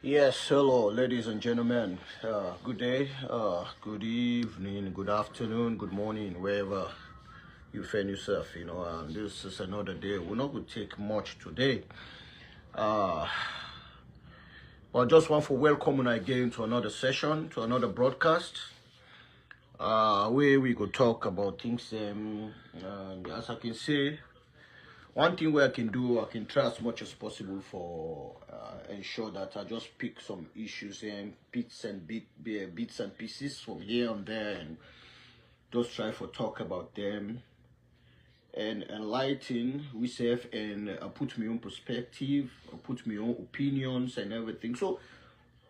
Yes, hello, ladies and gentlemen. Good day, good evening, good afternoon, good morning, wherever you find yourself. This is another day. We're not going to take much today. But I just want to welcome you again to another session, to another broadcast, where we could talk about things. And as I can say, one thing where I can do, I can try as much as possible for ensure that I just pick some issues and bits and pieces from here and there, and just try to talk about them and enlighten myself and put my own perspective, put my own opinions and everything. So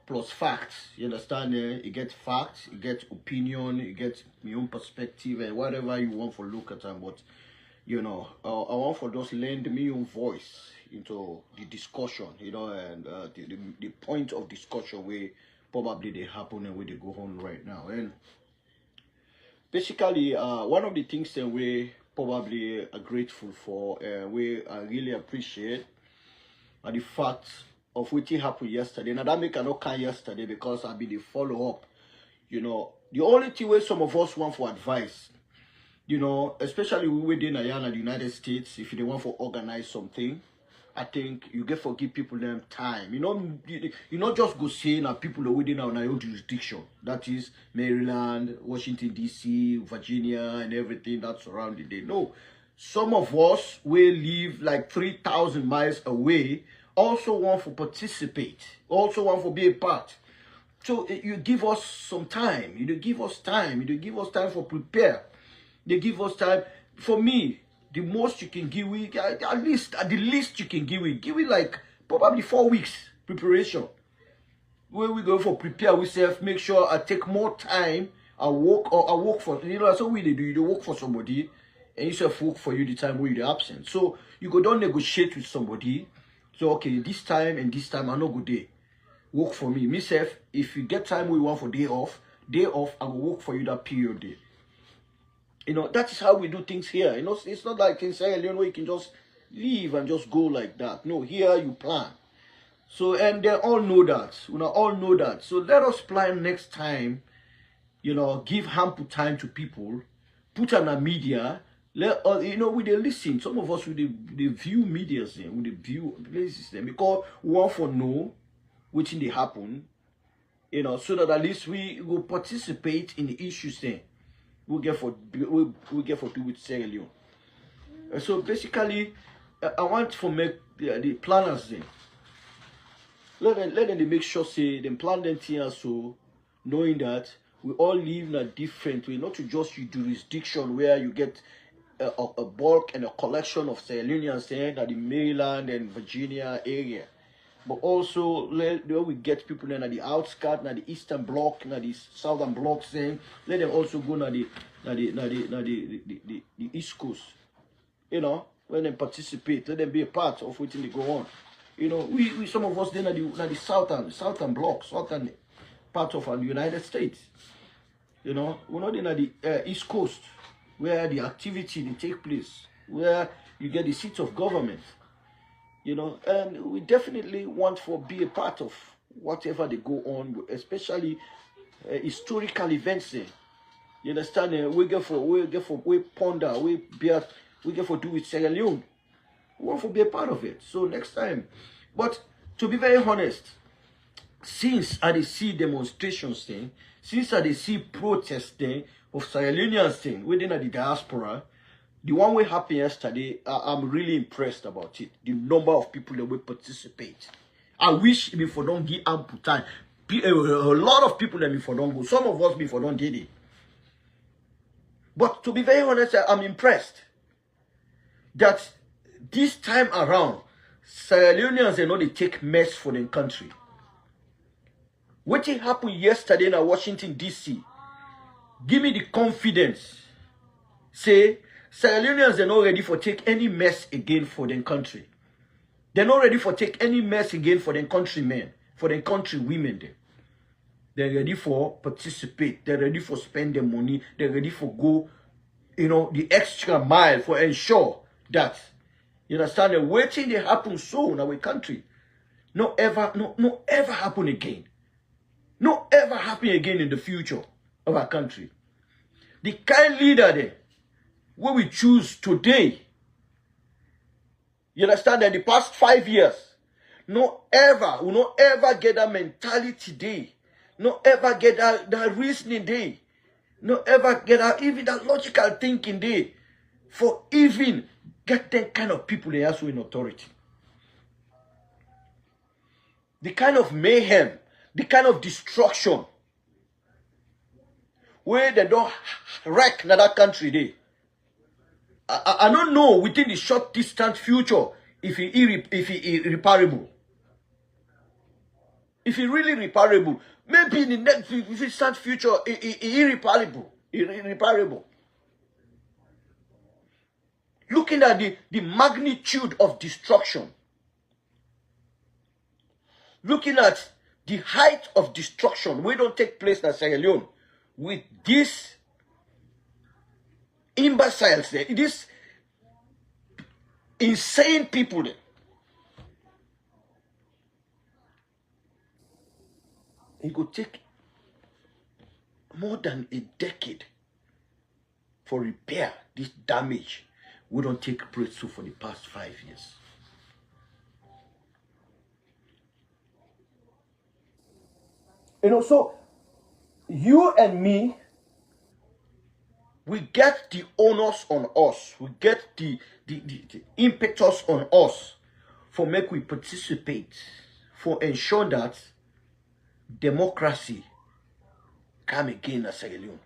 plus facts, you understand? You get facts, you get opinion, you get my own perspective and whatever you want to look at them. But I want for just lend me own voice into the discussion, and the point of discussion where probably they happen and where they go on right now. And basically, one of the things that we probably are grateful for, we really appreciate, are the fact of what happened yesterday. Now that make I not come yesterday because I've been the follow up. The only thing where some of us want for advice, especially within the United States, if they want to organize something, I think you get to give people them time. You not just go saying that people are within our own jurisdiction. That is Maryland, Washington, D.C., Virginia, and everything that's surrounding it. No. Some of us will live like 3,000 miles away, also want to participate, also want to be a part. So you give us some time. You give us time. You give us time for prepare. They give us time. For me, the most you can give me, at the least you can give me like probably 4 weeks preparation. Where we go for prepare ourselves, make sure I take more time. I work for, that's what we do. You work for somebody, and you self work for you the time where you're absent. So you go down negotiate with somebody. So okay, this time and this time I no good day. Work for me. Myself, if you get time we want for day off, I will work for you that period day. That is how we do things here. It's not like in Sierra Leone where you can just leave and just go like that. No, here you plan. So, and they all know that. All know that. So let us plan next time, give ample time to people, put on a media, we they listen. Some of us, they view media, we view places, because we want to know which they happen, so that at least we will participate in the issues there. We'll get for do with Sierra Leone. So basically, I want to make the planners then. Let them make sure say them plan them things so knowing that we all live in a different way, not to just your jurisdiction where you get a bulk and a collection of Sierra Leoneans there at the Maryland and Virginia area. But also, we get people in the outskirts, in the eastern bloc, in the southern bloc, saying, let them also go to the east coast. When they participate, let them be a part of what they go on. We some of us then at the southern bloc, southern part of the United States. We're not in the east coast where the activity they take place. where you get the seats of government, you know, and we definitely want to be a part of whatever they go on, especially historical events there. You understand? We ponder, we get for do with Sierra Leone. We want to be a part of it. So next time. But to be very honest, since I see demonstrations thing, since I see protests thing of Sierra Leoneans thing within the diaspora, the one we happened yesterday, I'm really impressed about it. The number of people that will participate. I wish before don't give ample time. A lot of people that before don't go. Some of us before don't did it. But to be very honest, I'm impressed that this time around, Sierra Leoneans they know they take mess for their country. What happened yesterday in Washington, D.C., give me the confidence. Say, Sierra Leoneans they're not ready for take any mess again for their country. They're not ready for take any mess again for their countrymen, for their countrywomen. They're ready for participate. They're ready for spend their money. They're ready for go, you know, the extra mile for ensure that, you understand, the waiting they happen so in our country. No ever happen again. No ever happen again in the future of our country. The kind leader there, what we choose today, you understand, that the past 5 years, will not ever get that mentality today. No ever get that reasoning day. No ever get that, even that logical thinking day. For even get that kind of people they also in authority. The kind of mayhem, the kind of destruction, where they don't wreck another country day. I don't know within the short distant future if it irreparable. If it really reparable, maybe in the next distant future, irreparable. Looking at the magnitude of destruction, looking at the height of destruction, we don't take place in Sierra Leone with these imbeciles there, these insane people there. It could take more than a decade for repair this damage we don't take place to for the past 5 years. You know, so you and me, we get the onus on us. We get the impetus on us for make we participate, for ensure that democracy come again in Sierra Leone.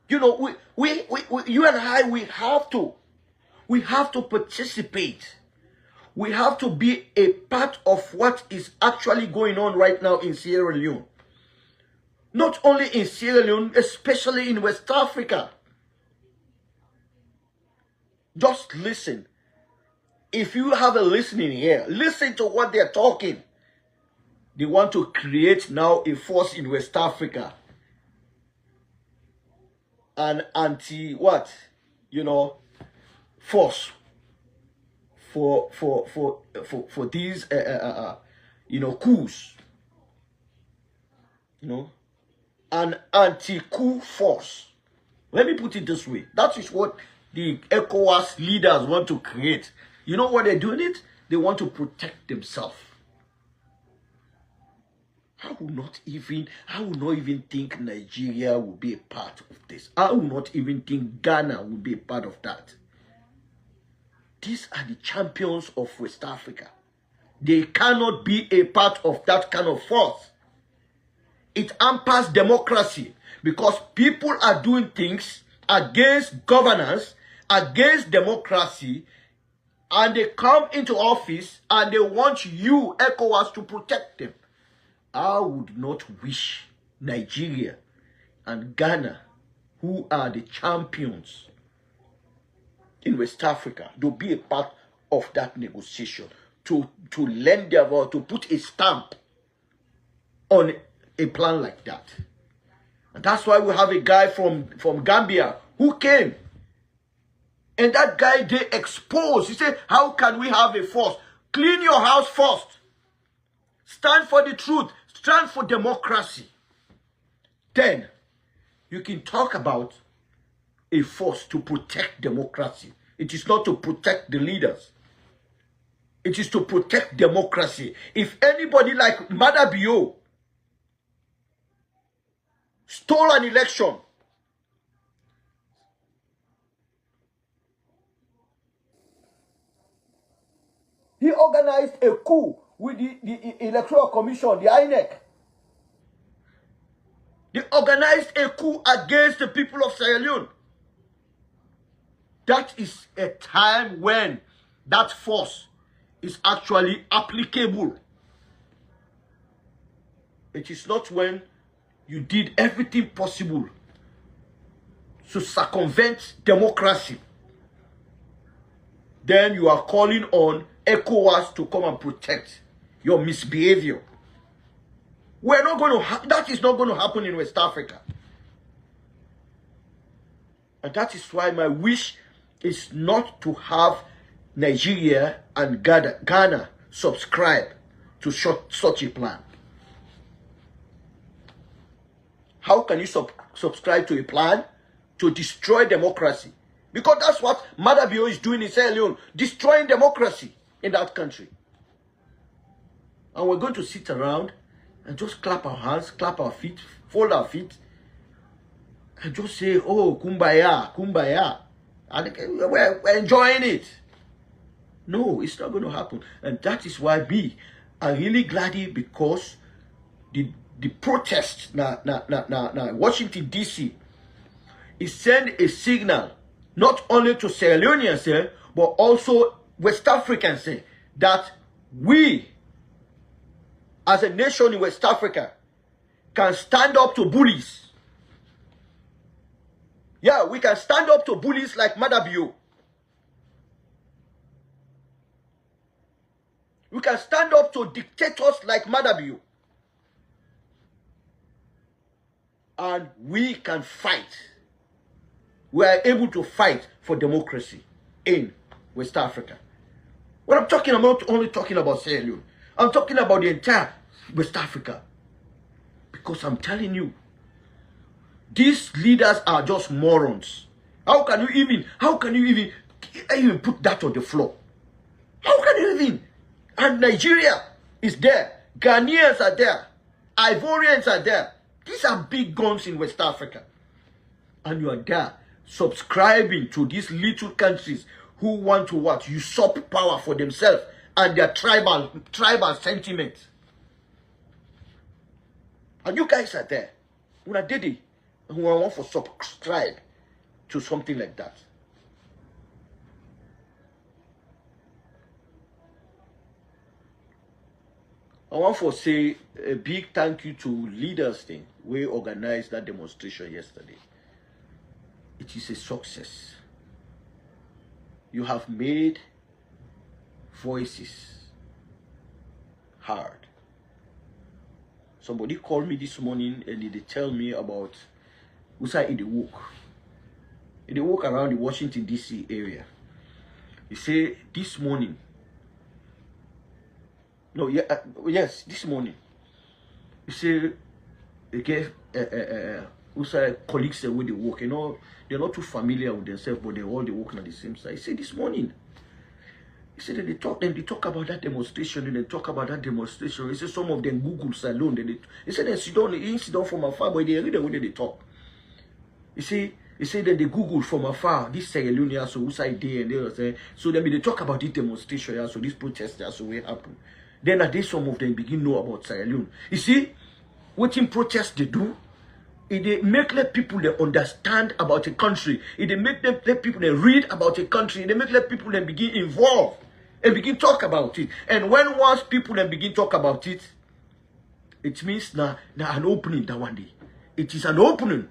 You know, you and I, we have to participate. We have to be a part of what is actually going on right now in Sierra Leone. Not only in Sierra Leone, especially in West Africa. Just listen. If you have a listening ear, listen to what they're talking. They want to create now a force in West Africa. An anti-what? You know, force for these you know, coups. You know, an anti-coup force. Let me put it this way. That is what the ECOWAS leaders want to create. You know what they're doing it? They want to protect themselves. I will not even think Nigeria will be a part of this. I will not even think Ghana will be a part of that. These are the champions of West Africa. They cannot be a part of that kind of force. It hampers democracy because people are doing things against governance, against democracy, and they come into office and they want you, ECOWAS, to protect them. I would not wish Nigeria and Ghana, who are the champions in West Africa, to be a part of that negotiation, to lend their vote, to put a stamp on a plan like that. And that's why we have a guy from Gambia who came. And that guy, they exposed. He said, how can we have a force? Clean your house first. Stand for the truth. Stand for democracy. Then, you can talk about a force to protect democracy. It is not to protect the leaders. It is to protect democracy. If anybody like Madabio stole an election, he organized a coup with the Electoral Commission, the INEC. They organized a coup against the people of Sierra Leone. That is a time when that force is actually applicable. It is not when you did everything possible to circumvent democracy. Then you are calling on ECOWAS to come and protect your misbehavior. We're not going to. That is not going to happen in West Africa. And that is why my wish is not to have Nigeria and Ghana subscribe to such a plan. How can you subscribe to a plan to destroy democracy? Because that's what Madabio is doing in Sierra Leone, destroying democracy in that country. And we're going to sit around and just clap our hands, clap our feet, fold our feet, and just say, oh, kumbaya, kumbaya. And we're enjoying it. No, it's not going to happen. And that is why I'm really glad because the protest now Washington D.C. is send a signal not only to Sierra Leoneans but also West Africans that we as a nation in West Africa can stand up to bullies. Yeah, we can stand up to bullies like Madabio. We can stand up to dictators like Madabio. And we can fight. We are able to fight for democracy in West Africa. What I'm talking about, I'm not only talking about Sierra Leone. I'm talking about the entire West Africa. Because I'm telling you, these leaders are just morons. How can you even put that on the floor? How can you even? And Nigeria is there. Ghanaians are there. Ivorians are there. These are big guns in West Africa. And you are there subscribing to these little countries who want to what? Usurp power for themselves and their tribal sentiment. And you guys are there. When I did it, who I want to subscribe to something like that. I want to say a big thank you to leaders thing. We organized that demonstration yesterday. It is a success. You have made voices heard. Somebody called me this morning and they tell me about Usa in the walk. In the walk around the Washington D.C. area. He say this morning. No, yeah, yes, this morning. He say they gave Usa colleagues with the work. You know, they're not too familiar with themselves, but they're all working at the same side. He said this morning. He said that they talk about that demonstration, and they talk about that demonstration. He said some of them Google alone. He said they sit down from afar, but they read the way they talk. He said that they Google from afar, this Sierra Leone, so Usa day, and they were saying, so then they talk about this demonstration, so this protest, so will happen. Then a day some of them begin know about Sierra Leone. You see, what in protest they do, they let people they understand about a country. They let people they read about a country. They let people they begin involved and begin talk about it. And once people they begin talk about it, it means now an opening that one day. It is an opening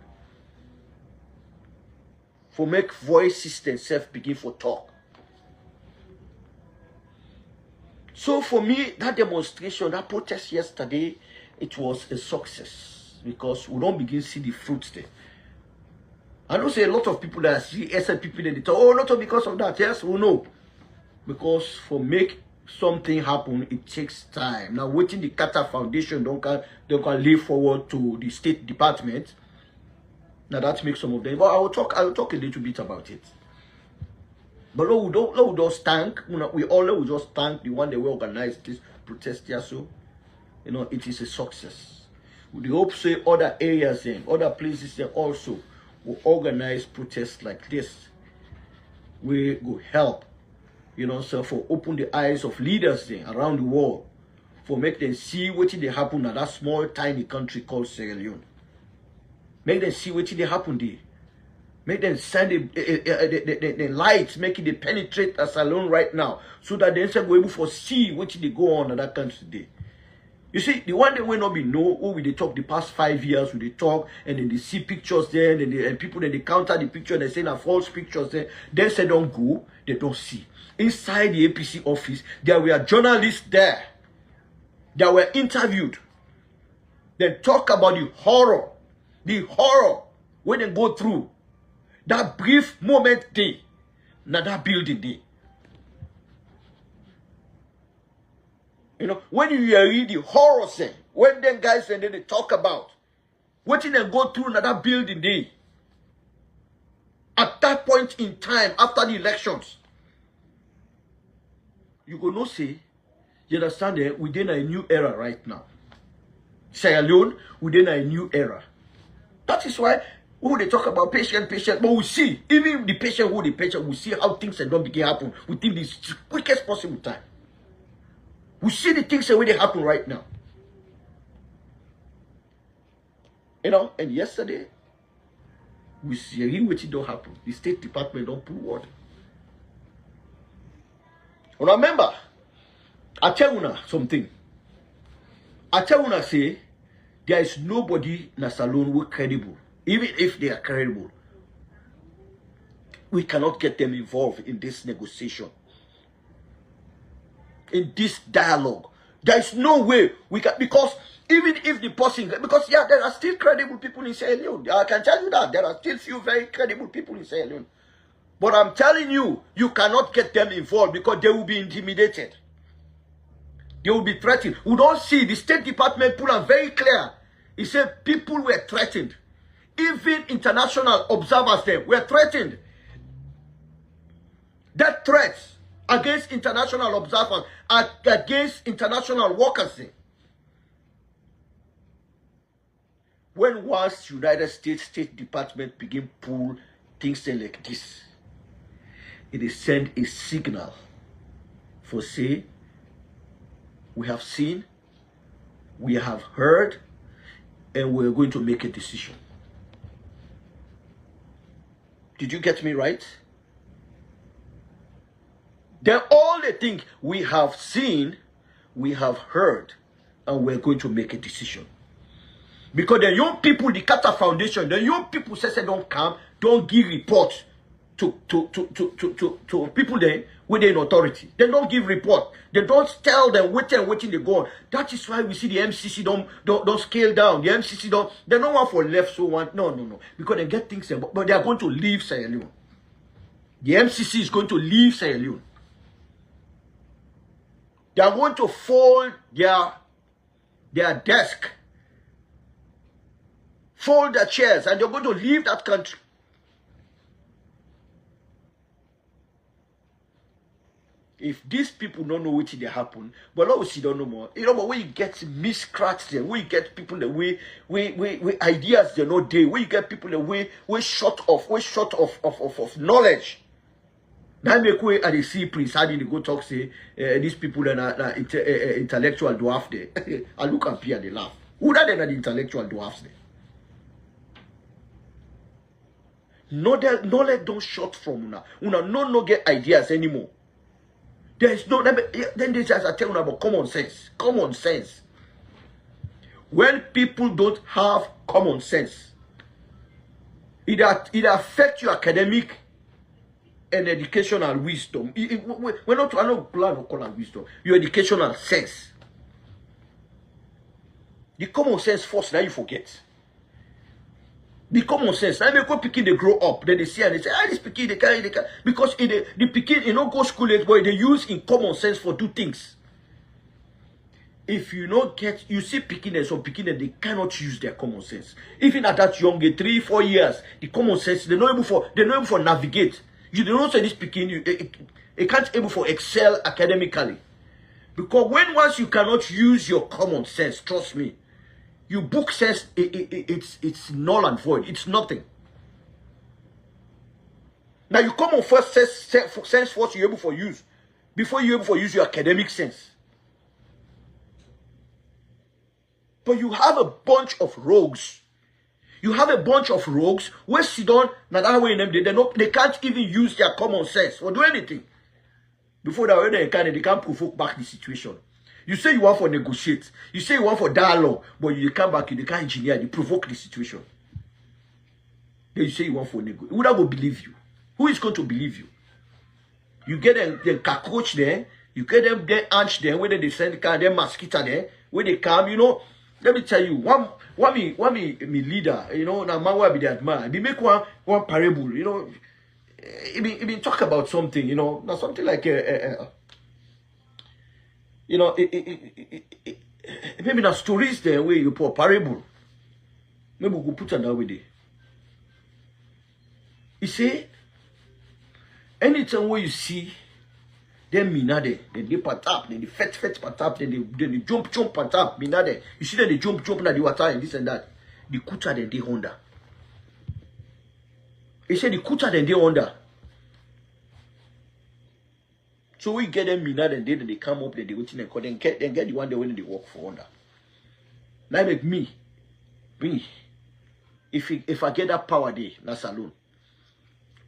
for make voices themselves begin for talk. So for me, that demonstration, that protest yesterday, it was a success because we don't begin to see the fruits there. I know say a lot of people that see SLPP, they talk, oh, not because of that. Yes, we know. Because for make something happen, it takes time. Now, waiting the Qatar Foundation don't can leave forward to the State Department. Now that makes some of them. But I will talk a little bit about it. But we just thank. We all just thank the one that we organized this protest here. So, it is a success. We hope say other areas and other places there also will organize protests like this. We will help, so for open the eyes of leaders there around the world, for make them see what they happen at that small tiny country called Sierra Leone. Make them see what they happen there. Make them send the lights, make it penetrate a salon right now, so that they will be able to see what they go on in that country today. You see, the one that will not be know who they talk the past 5 years, we they talk, and then they see pictures there, and people then they counter the picture, and they say na false pictures there. They say don't go, they don't see. Inside the APC office, there were journalists there that were interviewed. They talk about the horror when they go through that brief moment day, now that building day. When you read the horror scene, when them guys and then they talk about what they go through in that building day, at that point in time after the elections, you go no say, you understand that we're in a new era right now. Sierra Leone, we're in a new era. That is why who they talk about patient, but we see, even the patient, we see how things don't begin to happen within the quickest possible time. We see the things that really happen right now. And yesterday, we see what it don't happen. The State Department don't pull word. Remember, I tell you something. I tell you say, there is nobody in a salon who is credible. Even if they are credible, we cannot get them involved in this negotiation. In this dialogue, there is no way we can, because even if the person, because there are still credible people in Sierra Leone. I can tell you that there are still few very credible people in Sierra Leone. But I'm telling you, you cannot get them involved because they will be intimidated. They will be threatened. We don't see the State Department put on very clear. He said people were threatened. Even international observers there were threatened. That threats against international observers, against international workers. When once United States State Department begin pull things like this, it is send a signal for say, we have seen, we have heard, and we're going to make a decision. Did you get me right? Then all they think we have seen, we have heard, and we're going to make a decision. Because the young people, the Qatar Foundation, the young people say don't come, don't give reports to people there within authority. They don't give report. They don't tell them waiting they go on. That is why we see the MCC don't scale down. The MCC they don't want for left so one. No. Because they get things, but they are going to leave Sierra Leone. The MCC is going to leave Sierra Leone. They are going to fold their desk, fold their chairs, and they're going to leave that country. If these people don't know what they happen, but obviously don't know more. But when you get miscracks there, when you get people that we ideas they're not there, when you get people that we short of knowledge. Now make way and they see Prince Hadi they go talk say these people that are intellectual dwarf there. I look up here and they laugh. Who are they the intellectual dwarfs there? Knowledge don't short from una. Una no get ideas anymore. There is no then they just tell you about common sense. Common sense. When people don't have common sense, it affects your academic and educational wisdom. We're not I don't plan to call it wisdom. Your educational sense. The common sense first, now you forget. The common sense. I mean, go picking they grow up, then they see and they say, ah, this picking they carry, because the picking, you know, go school it, but they use in common sense for do things. If you not get, you see picking and some picking and they cannot use their common sense. Even at that young age, 3, 4 years, the common sense, they're not able for navigate. You don't say this picking, it can't able for excel academically. Because once you cannot use your common sense, trust me, your book says it's null and void. It's nothing. Now you come on first sense what you're able for use before you're able for use your academic sense. But you have a bunch of rogues. You have a bunch of rogues where sit down, now that way they can't even use their common sense or do anything. Before that, when they can't provoke back the situation. You say you want for negotiate. You say you want for dialogue, but you come back, you can't engineer, you provoke the situation. Then you say you want for negotiate. Who that will believe you? Who is going to believe you? You get them cockroach there, you get them there ants there, where they send them mosquito there, where they come, you know. Let me tell you, one me leader, you know, now man will be the admire. He make one parable, you know. He been talk about something, you know, now something like you know, maybe the stories there where you put parable. Maybe we go put another way there. You see, anytime where you see them minade, then they pat up, then they fet pat up, then they jump pat up, minade. You see that they jump na the water and this and that. The kuta then they Honda. He said the kuta then they Honda. So we get them minade and they come up, then they waiting and call, then get the one they when they walk for Honda. Now make me, if I get that power day, na salon.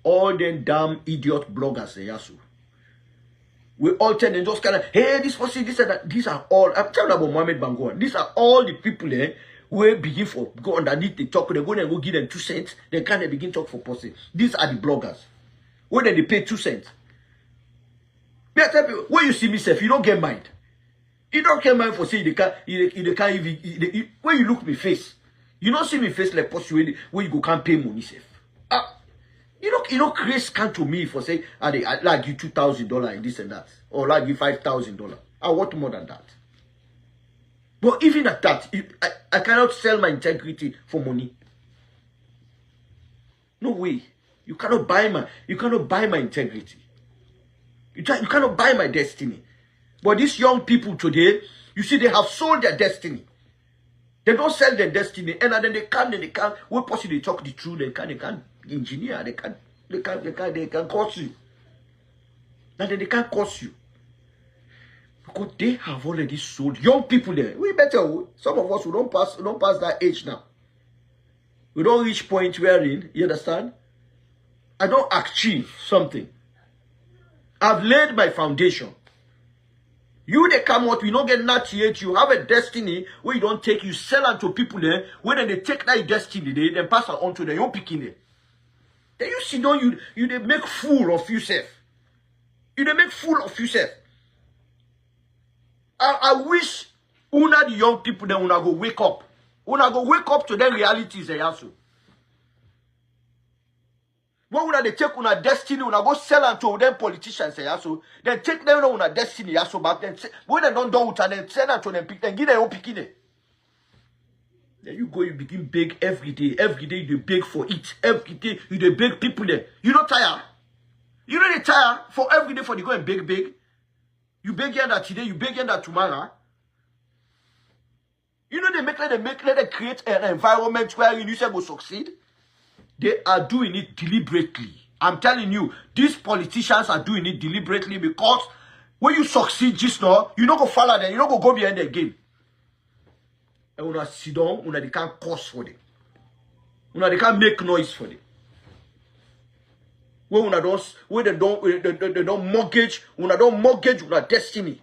All them damn idiot bloggers they yasu. We all tell them just kind of, hey, this person, this and that. These are all, I'm telling about Mohammed Bangoan. These are all the people there who begin for, go underneath the talk, they go and go give them 2 cents, then kind of begin talk for person. These are the bloggers. When they pay 2 cents. I tell you, when you see me, self, you don't get mind. You don't get mind for saying they can't even, when you look me face, you don't see me face like person where you go can't pay money, self. You know, Chris come to me for saying, I like you $2,000 in this and that, or like you $5,000. I want more than that. But even at that, I cannot sell my integrity for money. No way. You cannot buy my integrity. You cannot buy my destiny. But these young people today, you see, they have sold their destiny. They don't sell their destiny, and then they can't. What possibly talk the truth? They can't engineer. They can curse you. And then they can't curse you because they have already sold young people there. We better. Some of us who don't pass that age now. We don't reach point wherein, you understand? I don't achieve something. I've laid my foundation. You they come out, we don't get not yet. You have a destiny where you don't take, you sell unto people there. When they take that destiny, they then pass it on to the young picking it. Then you see, don't you they make fool of yourself. You they make fool of yourself. I wish una the young people then una go wake up. Una go wake up to their realities also. When una they take una destiny, una go sell unto them politicians also. Then take them una destiny also back. Then when they don't do it and then sell unto them, then give them own picking it. Then you go, you begin beg every day. Every day you beg for it. Every day you beg people there. You don't tire. You don't tire for every day for you go and beg. You beg here that today, you beg here that tomorrow. You know they create an environment where you say will succeed. They are doing it deliberately. I'm telling you, these politicians are doing it deliberately because when you succeed just now, you don't go follow them, you don't go behind the game. And when I sit down, when they can't curse for them. When they can't make noise for them. When they don't mortgage, when they don't mortgage with their destiny.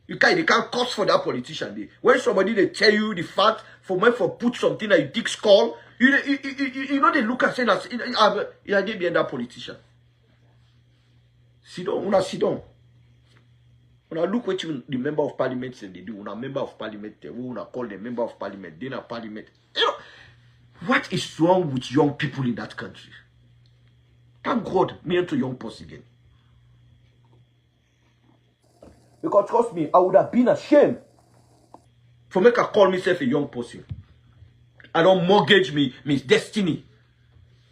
They can't curse for that politician. When somebody they tell you the fact for put something that you dig skull, you know they look and say that I did be that politician. Sit down, una sit down. When I look what you, the member of parliament say they do, when a member of parliament, they will call the member of parliament, then a parliament. You know, What is wrong with young people in that country? Thank God, me into young person again. Because trust me, I would have been ashamed for make I call myself a young person. I don't mortgage me destiny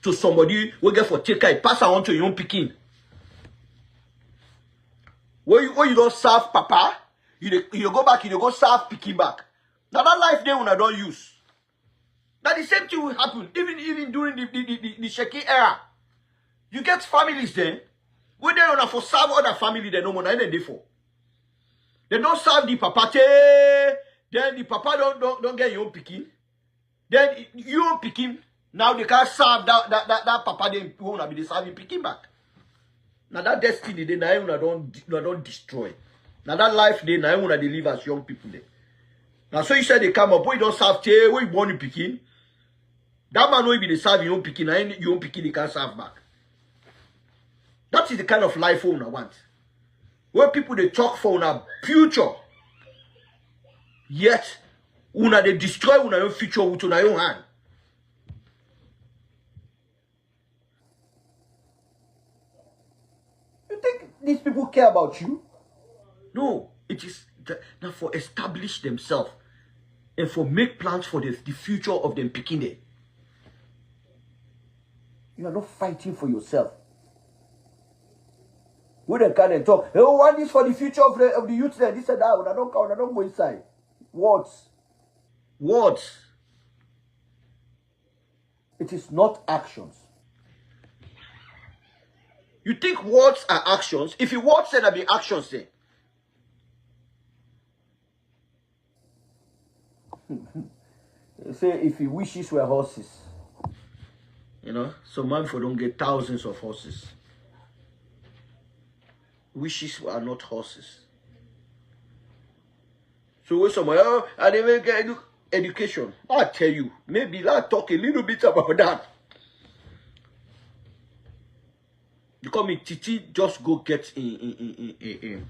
to somebody who get for take care, pass on to a young picking. When you don't serve papa, you go back, you go serve picking back. Now that life there when I don't use. Now the same thing will happen even during the shaky era. You get families then, when they don't for serve other family, they no more than they for. They don't serve the papa, then the papa don't get your own picking. Then you own picking. Now they can't serve that papa then who will be serving picking back. Now that destiny they now don't destroy. Now that life they now they live as young people there. Now so you said they come up, when you don't serve when you born in picking. That man will be the serve your own picking, and your own picking they can't serve back. That is the kind of life we want. Where people they talk for our future. Yet they destroy your own future with your own hand. You think these people care about you? No, it is now for establish themselves and for make plans for the future of them picking it. You are not fighting for yourself. We then can and talk. Oh, want this for the future of the youth there. This and that. I don't go inside. Words. Words. It is not actions. You think words are actions? If you words then there be actions then. They say if he wishes were horses. You know, some man for don't get thousands of horses. Wishes are not horses. So when somebody, I didn't get education. I tell you, maybe I'll talk a little bit about that. Because me Titi just go get in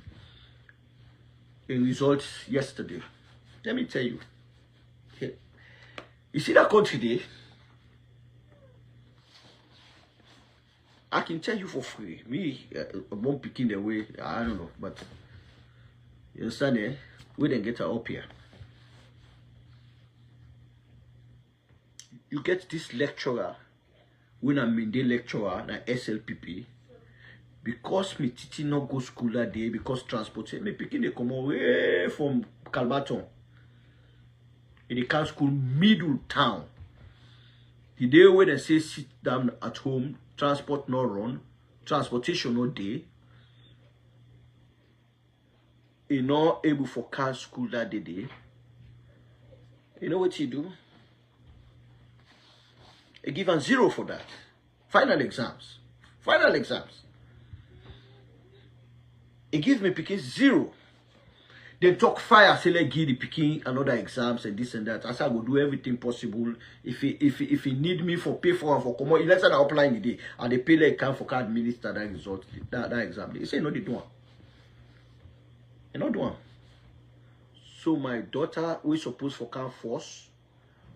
results yesterday. Let me tell you. You see that country there? I can tell you for free. Me, I'm not picking the way. I don't know, but you understand? Eh? We didn't get her up here. You get this lecturer, when I'm in the lecturer, na SLPP, because me titi not go school that day, because transport, me picking they come away from Calbaton. In the camp school, middle town. The day when they say sit down at home, transport no run, transportation no day. You not able for car school that day. You know what you do? You give them 0 for that. Final exams. Final exams. You give me picking 0. Then talk fire, say let give the picking another exams and this and that. I say I will do everything possible. If he need me for pay for and for come on, let's say I apply the day and they pay like can for card minister that result that exam. They say no, they don't. They not doing. So my daughter we supposed for can first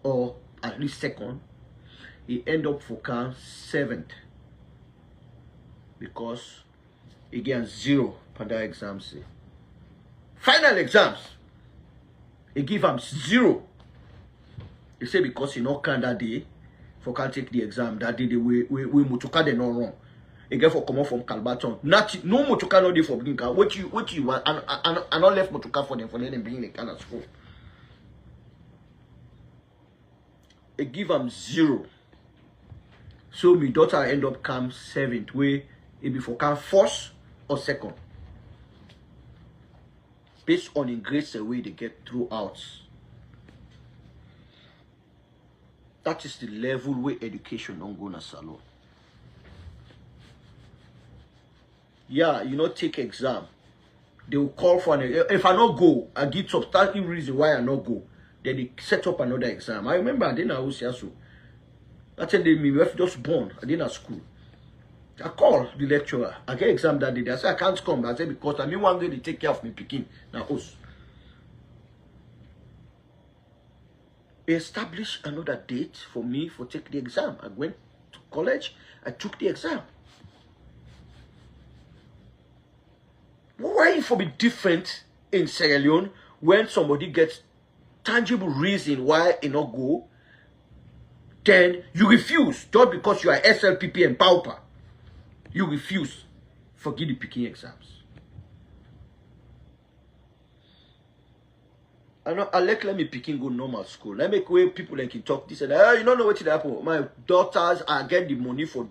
or at least second. He end up for can 7th because he gets 0 for that exam. Say. Final exams, he give him 0. He say because he not can that day, for can take the exam that day, we motoka they not wrong. He get for come out from Calbaton. Not no motoka no day for beginning. What you want? I not left motoka for them bring the can at school. He give him 0. So my daughter end up come 7th, where it be for come 1st or 2nd. Based on the grades the way they get throughout. That is the level where education don't go na salon. Yeah, you know, take exam. They will call for an if I not go, I give substantive reason why I not go. Then they set up another exam. I remember I didn't know so. That's when they me just born. I didn't at school. I call the lecturer. I get exam that day. I say I can't come. I say because I mean one day they take care of me picking. Now us. establish another date for me for take the exam. I went to college, I took the exam. Why it for be different in Sierra Leone when somebody gets tangible reason why it not go, then you refuse just because you are SLPP and paopas. You refuse forgive the picking exams. I let me picking go normal school. Let make way people like can talk this and you don't know what to happen. My daughters, I get the money for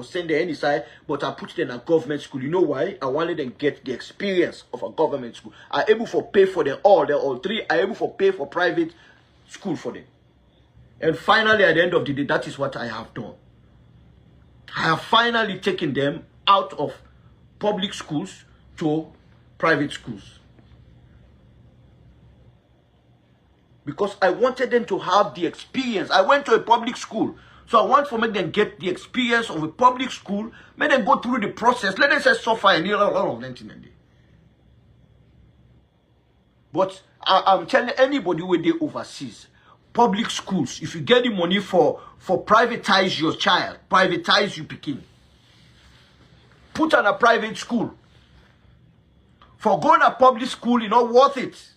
send them any side, but I put them in a government school. You know why? I wanted them get the experience of a government school. I able for pay for them all three. I able for pay for private school for them. And finally, at the end of the day, that is what I have done. I have finally taken them out of public schools to private schools. Because I wanted them to have the experience. I went to a public school. So I want to make them get the experience of a public school. Make them go through the process. Let them say suffer and a lot of them. But I'm telling anybody where they overseas, public schools, if you get the money for privatize your child, privatize your pikin, put on a private school. For going to public school, it's not worth it.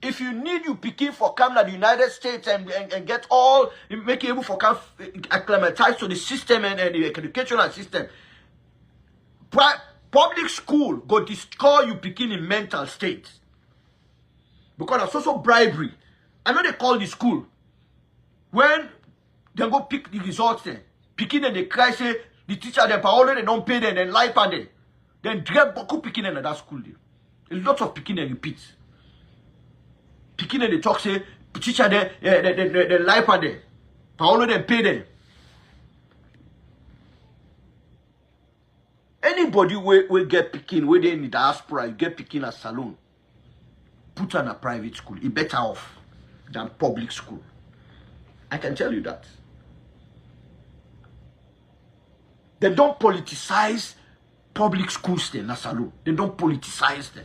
If you need you picking for come to the United States and get all, make you able for come acclimatize to the system and the educational system, public school go destroy you picking in mental state. Because that's also bribery. I know they call the school. When they go pick the results there, picking and they cry, say, the teacher, they already they don't pay them, then lie on them. Then drag Boku picking in that school there. A lot of picking and repeat. Picking and they talk, say, teacher, they lie on them. Paolo, they pay them. Anybody will get picking, where they in the diaspora, you get picking a salon. Put on a private school. It's better off than public school. I can tell you that. They don't politicize public schools then, Nasalu. They don't politicize them.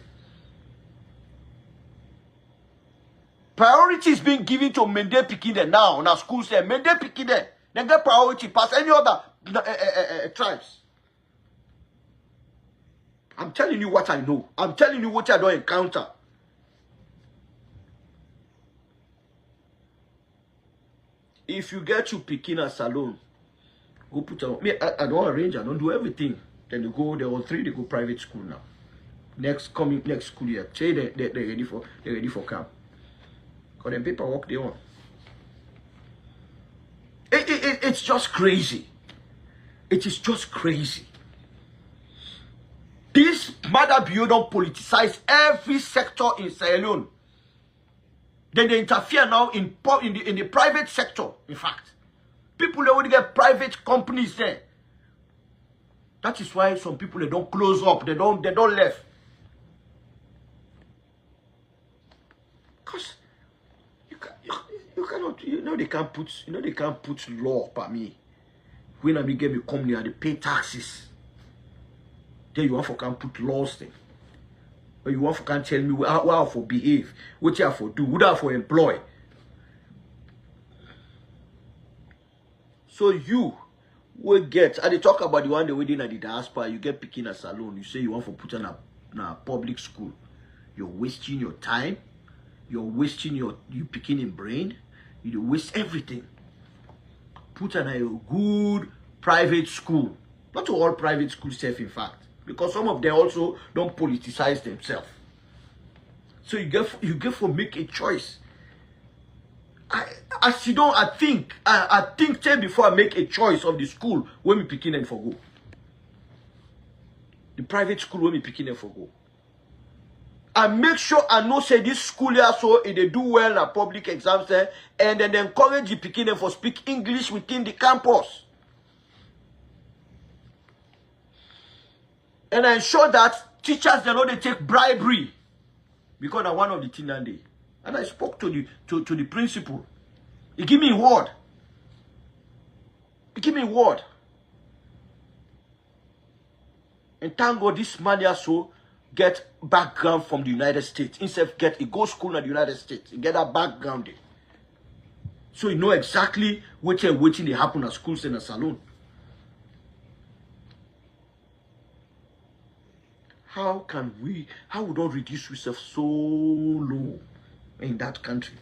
Priority is being given to Mende Pikide now. Now schools there. Mende Pikide. They get priority past any other tribes. I'm telling you what I know. I'm telling you what I don't encounter. If you get you picking a salon, go put on me. I don't arrange, I don't do everything. Then you go, there were 3, they go private school now. Next school year. Say they're ready for camp. Because them paperwork they on. It's just crazy. It is just crazy. This Mother Bio don't politicize every sector in Sierra Leone. Then they interfere now in the private sector, in fact. People they already get private companies there. That is why some people they don't close up, they don't left. Because you cannot, they can't put law by me. When I get me company and they pay taxes. Then you want to can put laws there. But you want to can tell me how for behave, what you have for do, what you have for employ. So you will get, and they talk about the one they wedding at the diaspora, you get picking a salon, you say you want to put on a public school. You're wasting your time, you're wasting you picking in brain, you waste everything. Put on a good private school. Not to all private schools safe, in fact. Because some of them also don't politicize themselves. So you get for make a choice. I think time before I make a choice of the school when we picking them for go. The private school when we picking them for go. I make sure I know say this school here so if they do well in public exams there, and then they encourage the picking them for speak English within the campus. And I ensure that teachers they know they take bribery. Because I one of the things that day. And I spoke to the principal. He gave me a word. He gave me a word. And thank God this man here so get background from the United States. Instead, he go school in the United States. He get that background there. So you know exactly what they happen at schools and a salon. How would not reduce yourself so low in that country?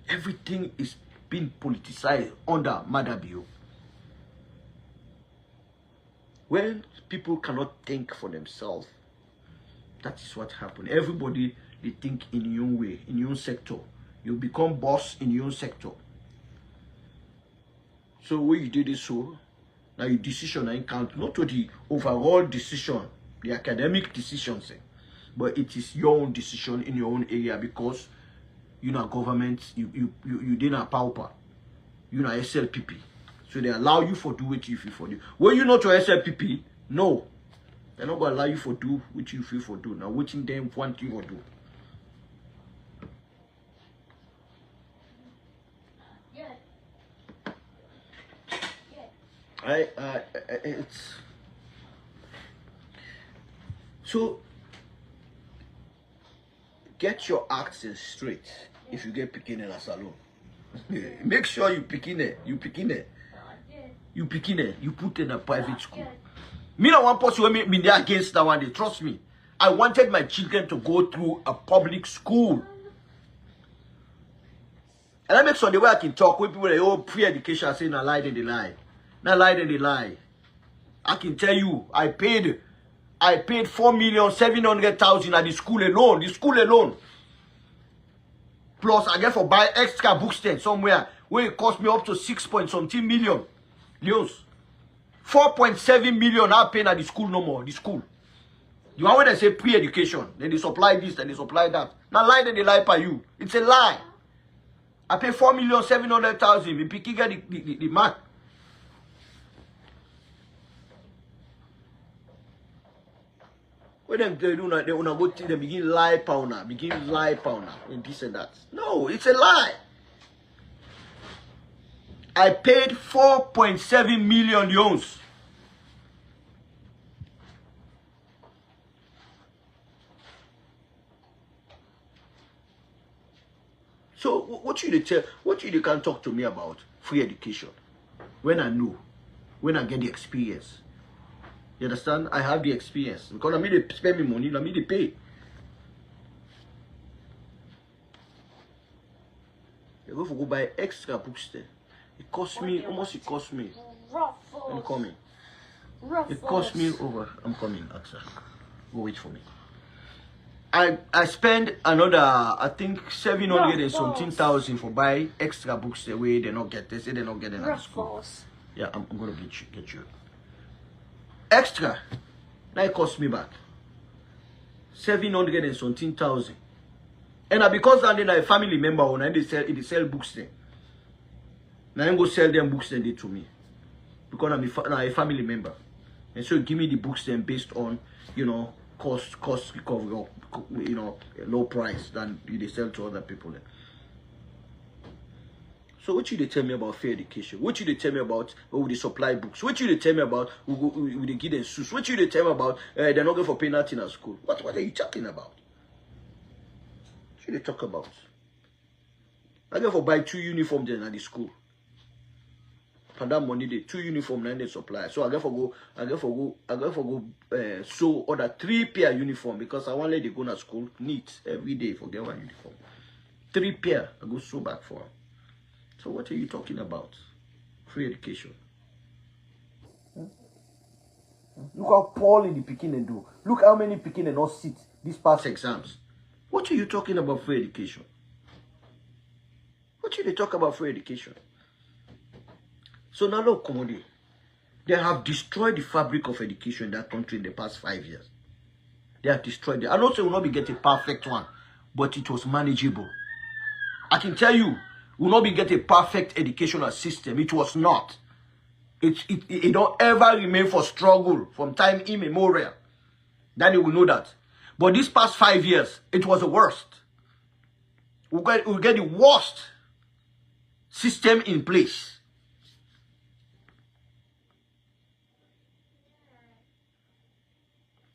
Everything is being politicized under Madabio. When people cannot think for themselves, that is what happened. Everybody, they think in your own way, in your own sector. You become boss in your own sector. So when you did it so, now your decision ain't count, not to the overall decision, the academic decisions, but it is your own decision in your own area because you know government, you didn't paopas, you know SLPP. So they allow you for do what you feel for do. When you not your SLPP, no. They're not gonna allow you for do what you feel for do. Now what them want you to do. It's so get your accent straight if you get picking in a salon. Make sure you picking it, you put in a private school. Me not one person who me against that one day. Trust me. I wanted my children to go through a public school. And I make sure the way I can talk with people, oh, pre-education, I say, na lie, then they lie. Na lie, then they lie. I can tell you, I paid 4,700,000 at the school alone. The school alone. Plus, I get for buy extra books then somewhere where it cost me up to 6.something million. Leos. 4.7 million I paying at the school no more. The school. You know when they say pre-education, then they supply this, then they supply that. Now lie, then they lie by you. It's a lie. I pay 4,700,000. We pick the mark. When they do that, they wanna go to them begin lie powder, and this and that. No, it's a lie. I paid 4.7 million euros. So what you can talk to me about free education when I know, when I get the experience. You understand? I have the experience because I mean they spend me money, I mean they pay. You go for go buy extra books there. It cost me almost. It cost me. I'm coming. It cost me over. I'm coming, Axa. Go wait for me. I spend another, I think 700 and something thousand for buy extra books the way they not get. They say they not getting at school. Yeah, I'm gonna get you. Extra. Now it cost me back 700 and something thousand. And because I'm a family member, and they sell books there. Now I'm go sell them books then they to me because I'm a family member, and so give me the books then based on cost recovery or low price than they sell to other people then. So what you they tell me about fair education? What you they tell me about they supply books? What you they tell me about we they give them shoes? What you they tell me about they're not going for pay nothing at school? What are you talking about? What you they talk about? I go for buy 2 uniforms then at the school. And that money they 2 uniforms and they supply. So I go for go sew order 3 pair uniform because I want let they go to school neat every day for get 1 uniform. 3 pair I go sew back for them. So what are you talking about? Free education. Look how poorly the Pekin do. Look how many Pekin not sit these past exams. What are you talking about free education? What are they talk about free education? So now look, Komodi, they have destroyed the fabric of education in that country in the past 5 years. They have destroyed it. I know they will not be getting a perfect one, but it was manageable. I can tell you, we will not be getting a perfect educational system. It was not. It don't ever remain for struggle from time immemorial. Then you will know that. But these past 5 years, it was the worst. We'll get the worst system in place.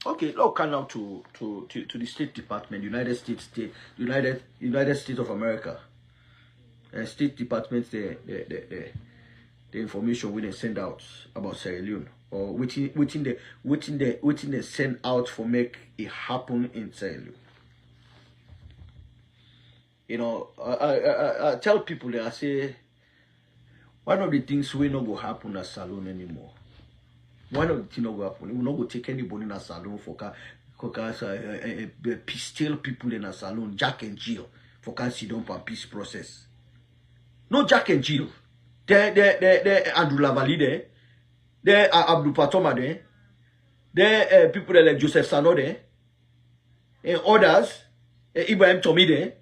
Okay, now come now to the State Department, United States of America. State Department, the information we they send out about Sierra Leone, or within they send out for make it happen in Sierra Leone. You know, I tell people that I say one of the things we not go happen at salon anymore. One of the things not go happen. We not go take anybody in a salon for pistol people in a salon, Jack and Jill, for can sit down for peace process. No Jack and Jill. There Andrew Lavali there. There Abdul Patoma there. There people like Joseph Sano there. And others, Ibrahim Tommy there.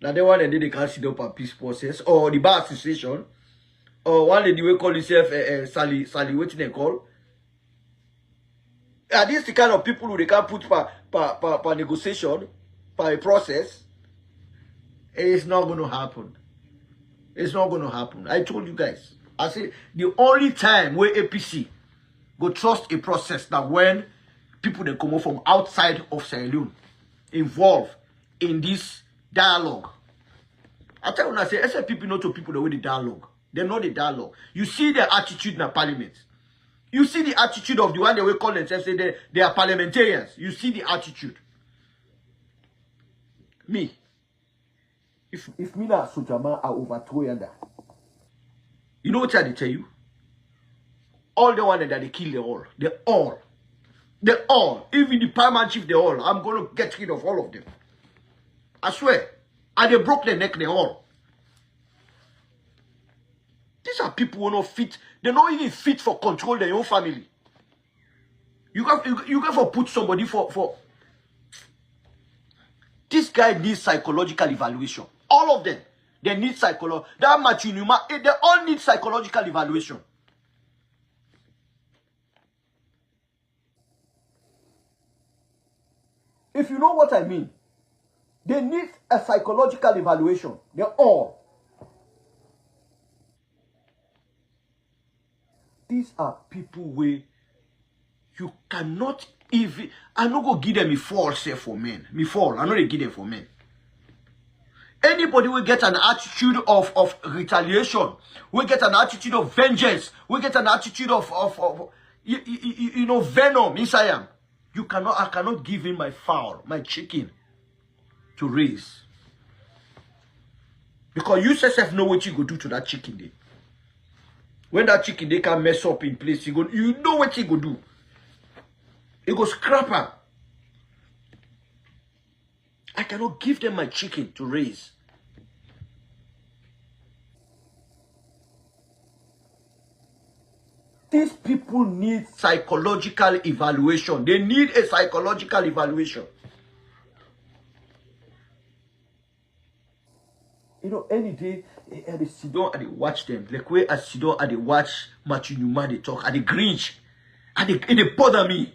Now the one that they can't sit up a peace process, or the bar association, or one lady will call himself Sally, what they call. Are these the kind of people who they can't put per negotiation, per a process? It's not going to happen. It's not going to happen. I told you guys. I say the only time where APC go trust a process that when people that come from outside of Sierra Leone involved in this dialogue. I tell you when I say SLPP not to people the way the dialogue. They're not the dialogue. You see their attitude in the parliament. You see the attitude of the one they will call themselves say they are parliamentarians. You see the attitude. Me. If me na Sojama are overthrow yanda. You know what I tell you? All the one that they kill they all. Even the paramount chief, they all. I'm gonna get rid of all of them. I swear. And they broke their neck, they all. These are people who are not fit. They're not even fit for control their own family. You have to put somebody for. This guy needs psychological evaluation. All of them. They need psychological. That Machinuma, they all need psychological evaluation. If you know what I mean. They need a psychological evaluation. They're all. These are people where you cannot even. I not go give them a fall say for men. Me fall. I know they give them for men. Anybody will get an attitude of retaliation. Will get an attitude of vengeance. Will get an attitude of you know, venom inside him. I cannot give him my fowl, my chicken to raise. Because you yourself know what you go do to that chicken day. When that chicken they can mess up in place, you know what you go do. You go scrap her. I cannot give them my chicken to raise. These people need psychological evaluation. They need a psychological evaluation. You know, any day, I sit down and they watch them. Like where I sit down and they watch Machinuma, they talk, and they grinch. And they bother me.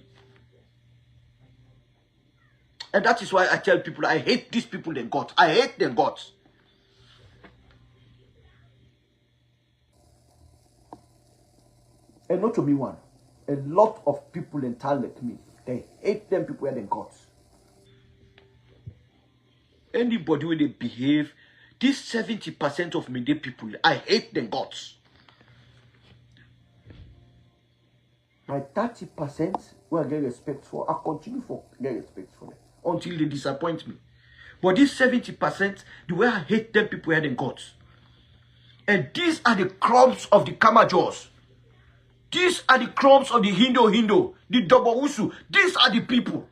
And that is why I tell people, I hate these people they got. I hate them guts. And not to me one. A lot of people in town like me, they hate them people where they got. Anybody when they behave, this 70% of media people, I hate them guts. My 30% where I get respect for, I continue for get respect for them until they disappoint me. But this 70%, the way I hate them people where they got. And these are the crumbs of the Kamajors. These are the crumbs of the Hindo, the Double Usu. These are the people.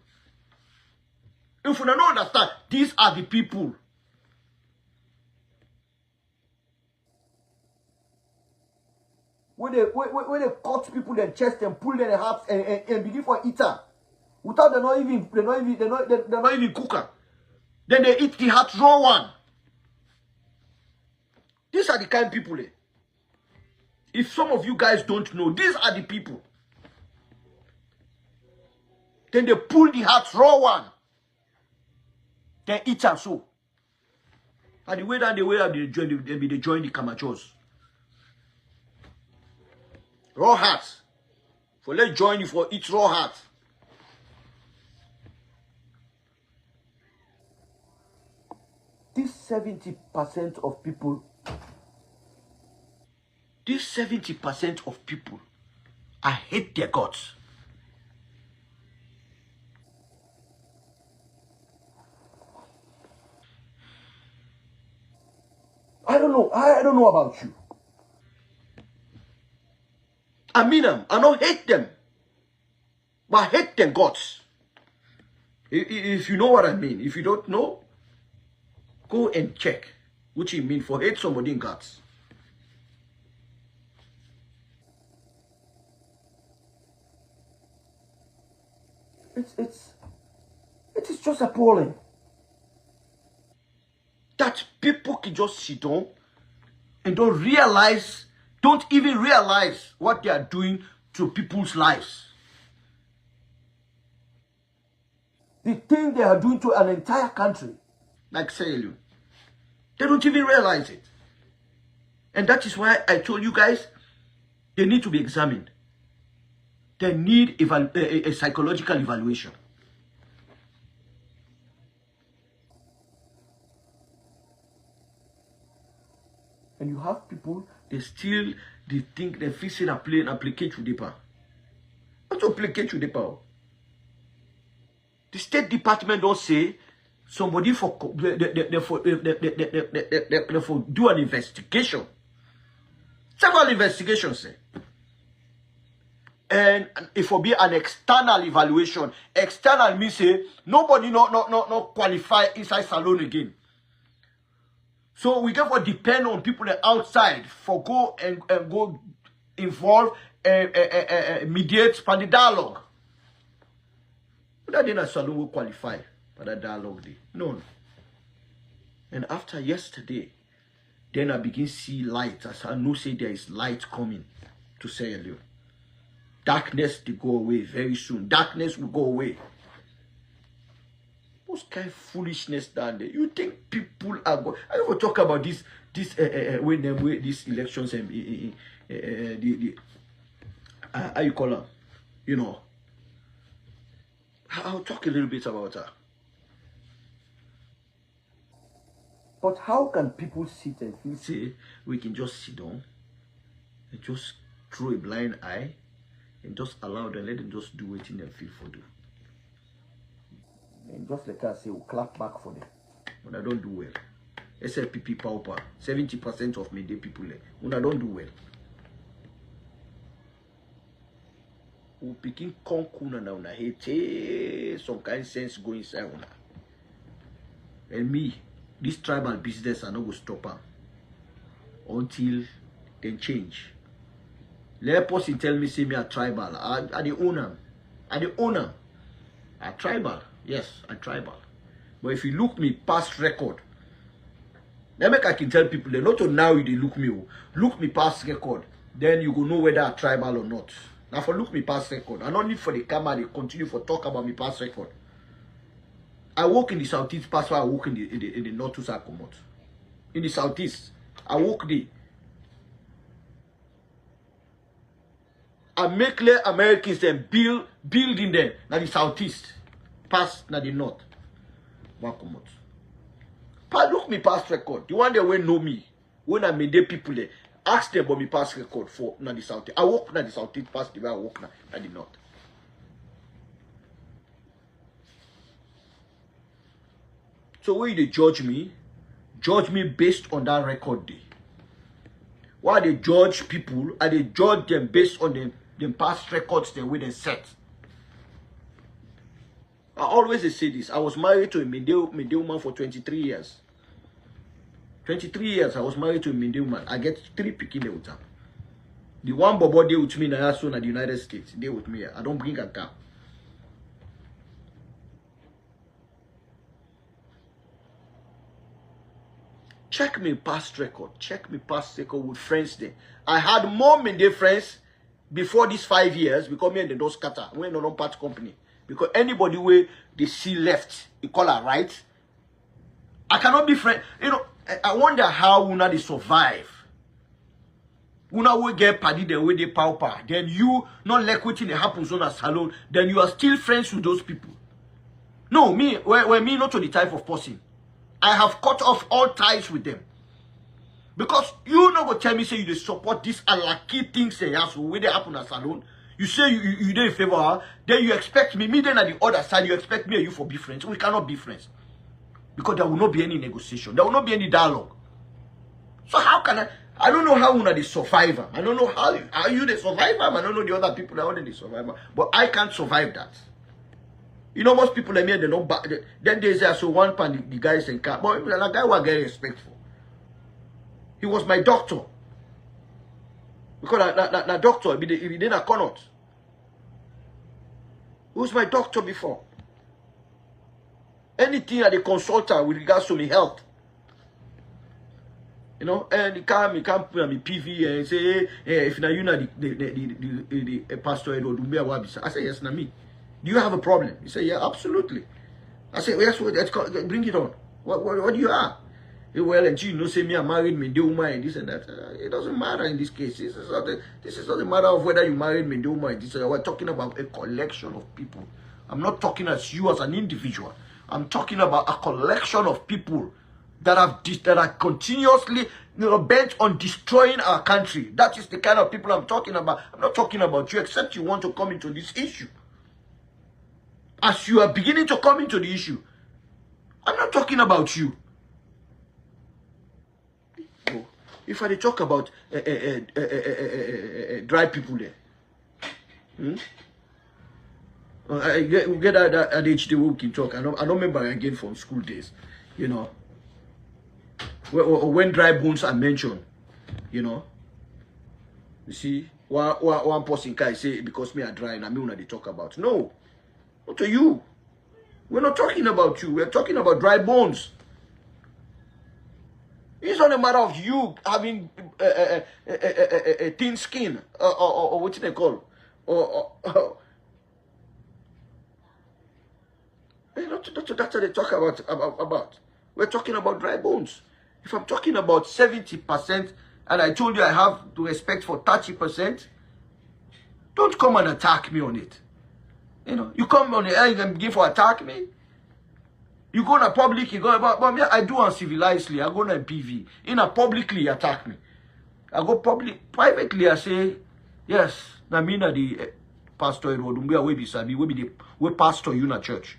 If you don't understand, these are the people. When they cut people in chest and pull their hearts and begin for eater, without they're not even cooker. Then they eat the heart raw one. These are the kind of people. If some of you guys don't know, these are the people. Then they pull the heart raw one. Then eat and so. And the way that they join the Kamachos. Raw hearts. For let's join you for eat raw heart. 70% of people. These 70% of people, I hate their guts. I don't know about you. I mean them. I don't hate them. But I hate their guts. If you know what I mean. If you don't know, go and check what you mean for hate somebody in guts. It is just appalling. That people can just sit down and don't even realize what they are doing to people's lives. The thing they are doing to an entire country. Like say you. They don't even realize it. And that is why I told you guys, they need to be examined. They need a psychological evaluation. And you have people, they think they're fixing a plane applicate to the power. What to applicate to the power? The State Department don't say somebody for do an investigation. Several investigations say. And it will be an external evaluation. External means say nobody not qualify inside salon again. So we therefore depend on people outside for go and go involve mediate for the dialogue. But that didn't salon will qualify for that dialogue day. No. And after yesterday, then I begin to see light. As I know say there is light coming to say you. Darkness will go away very soon. Darkness will go away. What kind of foolishness down there? You think people are going? I never talk about this when these elections and how you call them? You know. I'll talk a little bit about that. But how can people sit and feel? Say we can just sit down and just throw a blind eye and just allow them, let them just do what they feel for do. And just like I say, we'll clap back for them. But I don't do well. SLPP paopas, 70% of media people there. When I don't do well. We picking concuna now. I hate some kind of sense going inside. And me, this tribal business are not going to stop them until they change. Let person tell me, say me a tribal. I the owner. I the owner. I tribal. Yes, I tribal. But if you look me past record, then I can tell people, not to now you they look me. Look me past record. Then you go know whether I tribal or not. Now for look me past record. I don't need for the camera they continue for talk about me past record. I work in the southeast, past why I work in the north to Sakomot. In the southeast. I work there. I make clear Americans then building them na the southeast, past na the north. Wakomot. Look me past record. The one that will know me when I made the people there, ask them about me past record for na the southeast. I work na the southeast past the way I work na the north. So when they judge me based on that record day. Why they judge people, and they judge them based on them past records the way they set. I always say this. I was married to a Mende woman for 23 years. 23 years I was married to a Mende woman. I get 3 picking there with her. The one bobo there with me now as soon as the United States. There with me. I don't bring a car. Check me past record. Check me past record with friends there. I had more Mende friends before these 5 years because me and they don't scatter. We ain't no part company. Because anybody where they see left, you call her right. I cannot be friend. You know, I wonder how Una they survive. Una will get paddy the way they pauper. Then you not like what happens on a salon. Then you are still friends with those people. No, me, when me not to the type of person. I have cut off all ties with them. Because you no go tell me say you dey support this unlucky things say as wey dey happen at salon. You say you dey in favor her, then you expect me then at the other side, you expect me and you for be friends. We cannot be friends. Because there will not be any negotiation. There will not be any dialogue. So how can I don't know how una the survivor. I don't know how you the survivor. I don't know the other people that are the survivor. But I can't survive that. You know, most people like me, they don't back. Then they say, so one pan the guys in car. But the guy was very respectful. He was my doctor. Because that doctor, he didn't a cannot. He was my doctor before. Anything at the consultant with regards to my health. You know, and he can't put on me PV and say, hey, if now you know the pastor I say, yes, na me. Do you have a problem? He said, yeah, absolutely. I said, yes, bring it on. What do you have? Well, and you know, say me, I married me, do and this and that. It doesn't matter in this case. This is not a matter of whether you married me, do and this. We're talking about a collection of people. I'm not talking as you as an individual. I'm talking about a collection of people that are continuously, bent on destroying our country. That is the kind of people I'm talking about. I'm not talking about you, except you want to come into this issue. As you are beginning to come into the issue, I'm not talking about you. If I talk about dry people there, I get that ADHD we can talk. I don't remember again from school days, you know. When dry bones are mentioned, you know. You see, one person can say because me are dry and I mean when they talk about. No, not to you. We're not talking about you. We're talking about dry bones. It's not a matter of you having a thin skin or what they call that's what they talk about. We're talking about dry bones. If I'm talking about 70% and I told you I have to respect for 30%, don't come and attack me on it. You know, you come on the air and begin to attack me. You go in a public, you go about, but me, I do uncivilizedly. I go in a PV. In a publicly, you attack me. I go privately, I say, yes, na me na the pastor in Odumbe, we be sabi, we pastor you na church.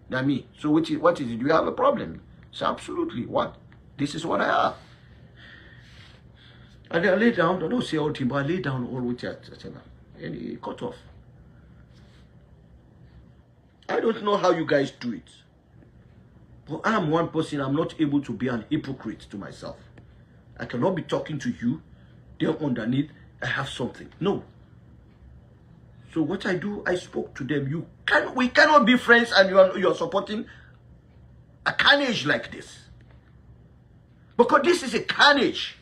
Na me. So what is it? Do you have a problem? So absolutely. What? This is what I have. And I lay down, I don't say all thing, but I lay down all with it. And he cut off. I don't know how you guys do it. But I am one person, I'm not able to be an hypocrite to myself. I cannot be talking to you, then underneath, I have something. No. So what I do, I spoke to them. We cannot be friends and you are supporting a carnage like this. Because this is a carnage.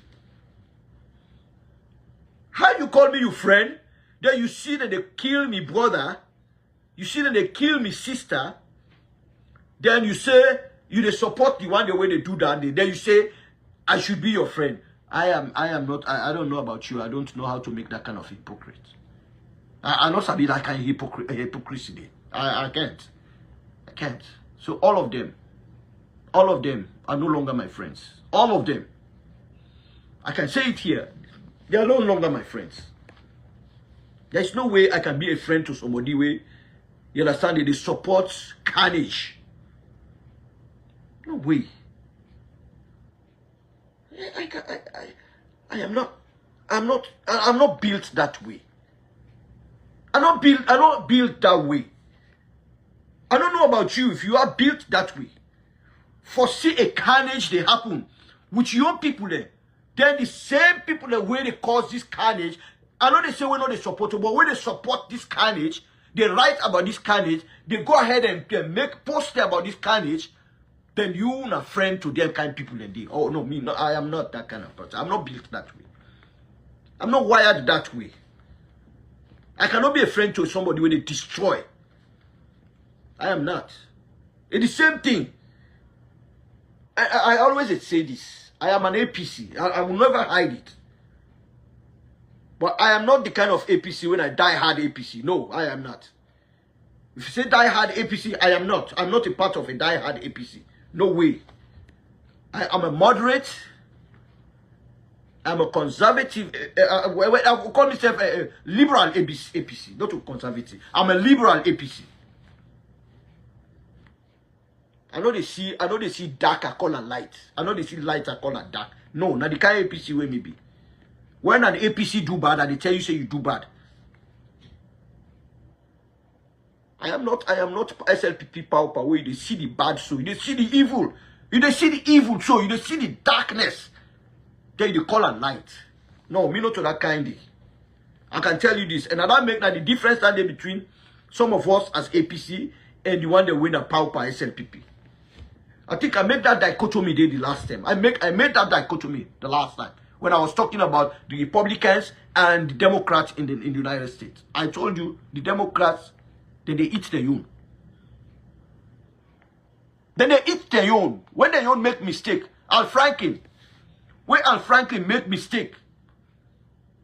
How you call me your friend, then you see that they kill me brother, you see that they kill me sister, then you say, you support the one the way they do that. Then you say, I should be your friend. I am not. I don't know about you. I don't know how to make that kind of hypocrite. I not sabi that kind of hypocrisy. I can't. So all of them are no longer my friends. All of them. I can say it here. They are no longer my friends. There's no way I can be a friend to somebody where, you understand, they support carnage. No way. I'm not built that way. I'm not built that way. I don't know about you if you are built that way. Foresee a carnage they happen with your people there. Then the same people that where they cause this carnage, I know they say we're not the supporter, but when they support this carnage, they write about this carnage, they go ahead and make posts about this carnage. Then you are a friend to them kind of people and they, oh no, me, no, I am not that kind of person. I'm not built that way. I'm not wired that way. I cannot be a friend to somebody when they destroy. I am not. It's the same thing. I always say this. I am an APC. I will never hide it. But I am not the kind of APC when I die hard APC. No, I am not. If you say die hard APC, I am not. I'm not a part of a die hard APC. No way. I am a moderate. I'm a conservative. I will call myself a liberal APC, not a conservative. I'm a liberal APC. I know they see dark, I call it light. I know they see light, I call it dark. No, now the kind of APC way maybe. When an APC do bad, and they tell you say you do bad. I am not SLPP paopas where you see the bad so you see the evil. You see the evil so you see the darkness. Then you call it light. No, me not to that kind. I can tell you this, and I don't make that the difference that there between some of us as APC and the one that win a paopas SLPP. I think I made that dichotomy there the last time. I made that dichotomy the last time when I was talking about the Republicans and the Democrats in the United States. I told you the Democrats, then they eat their own. Then they eat their own. When they don't make mistake, when Al Franklin make mistake,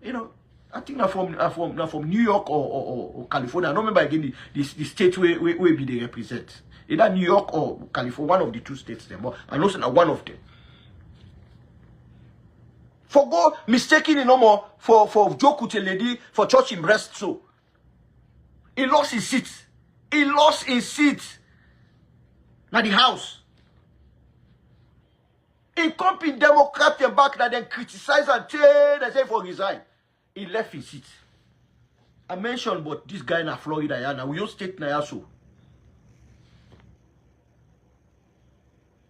you know, I think I'm from New York or California. I don't remember again the state where they represent. Either New York or California, one of the two states there. But I know one of them. For go mistaking no more for Joe Kuteledi for church in breast so. He lost his seat. He lost his seat. Now the house. He come in Democrat back that then criticize and tell they say for resign. He left his seat. I mentioned but this guy in Florida now we don't state now so.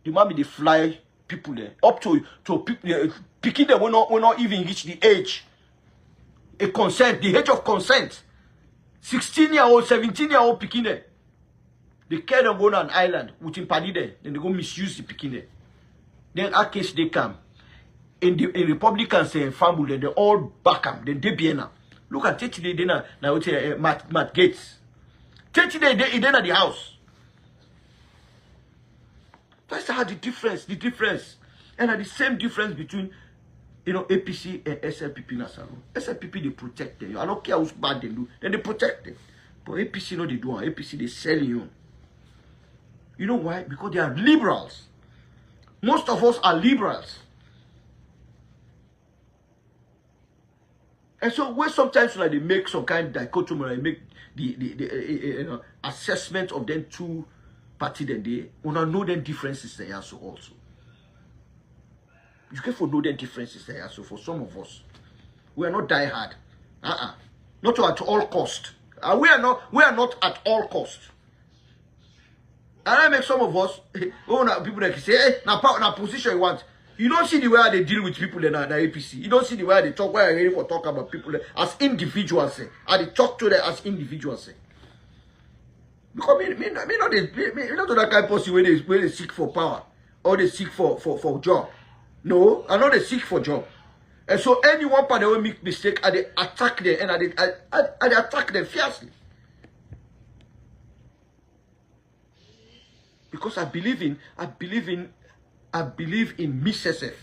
The man they fly people there up to people picking them will not even reach the age. The age of consent. 16-year-old, 17-year-old picking there. They carry them go on an island with him party there. Then they go misuse the picking there. Then our case they come. In Republicans and family, they all back them. Then they be now. Look at 30 days now with Matt Gates. 30 days they at the house. That's how the difference. And the same difference between APC and SLPP in Salon. SLPP they protect them. I don't care how bad they do, then they protect them. But APC no they do. APC they sell you. You know why? Because they are liberals. Most of us are liberals. And so when sometimes like they make some kind of dichotomy, they make the assessment of them two party then they know them differences there also. You can know them differences there so for some of us. We are not die hard. Not at all cost. We are not at all cost. And I make some of us people that say, hey, now position you want. You don't see the way they deal with people in the APC. You don't see the way they talk, why I ready for talk about people as individuals. And they talk to them as individuals. Because me not that kind of person where they seek for power or they seek for job. No, I know they seek for job. And so anyone part they will make mistake and they attack them and they attack them fiercely. Because I believe in Miss SF.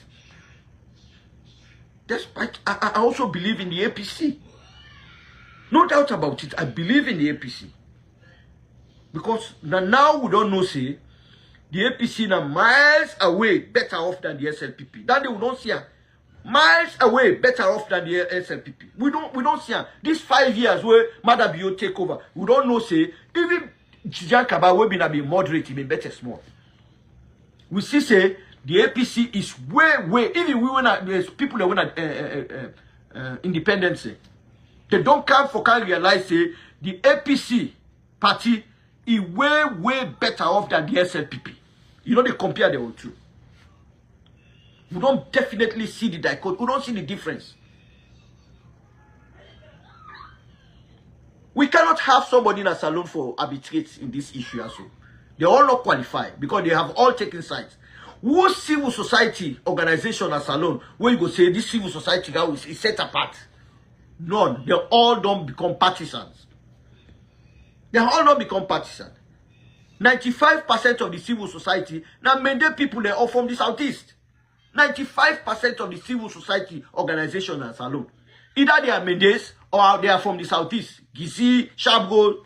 Despite I also believe in the APC. No doubt about it. I believe in the APC. Because now we don't know say the APC now miles away better off than the SLPP. That they will not see her. Miles away better off than the SLPP. We don't see her. These 5 years where Madabio take over, we don't know say even Jijan Kaba will be moderate, be better small. We see say the APC is way even we when there's people that want independence. They don't come for can realize say the APC party is way better off than the SLPP. You know they compare the two. We don't definitely see the dichotomy. We don't see the difference. We cannot have somebody in a salon for arbitrate in this issue also. They all not qualify because they have all taken sides. What civil society organization as salon where you go say this civil society guy is set apart? None. They all don't become partisans. They all not become partisan. 95% of the civil society now many people they are from the southeast. 95% of the civil society organization and salon. Either they are Mendes or they are from the southeast. Gizi, Shabgo.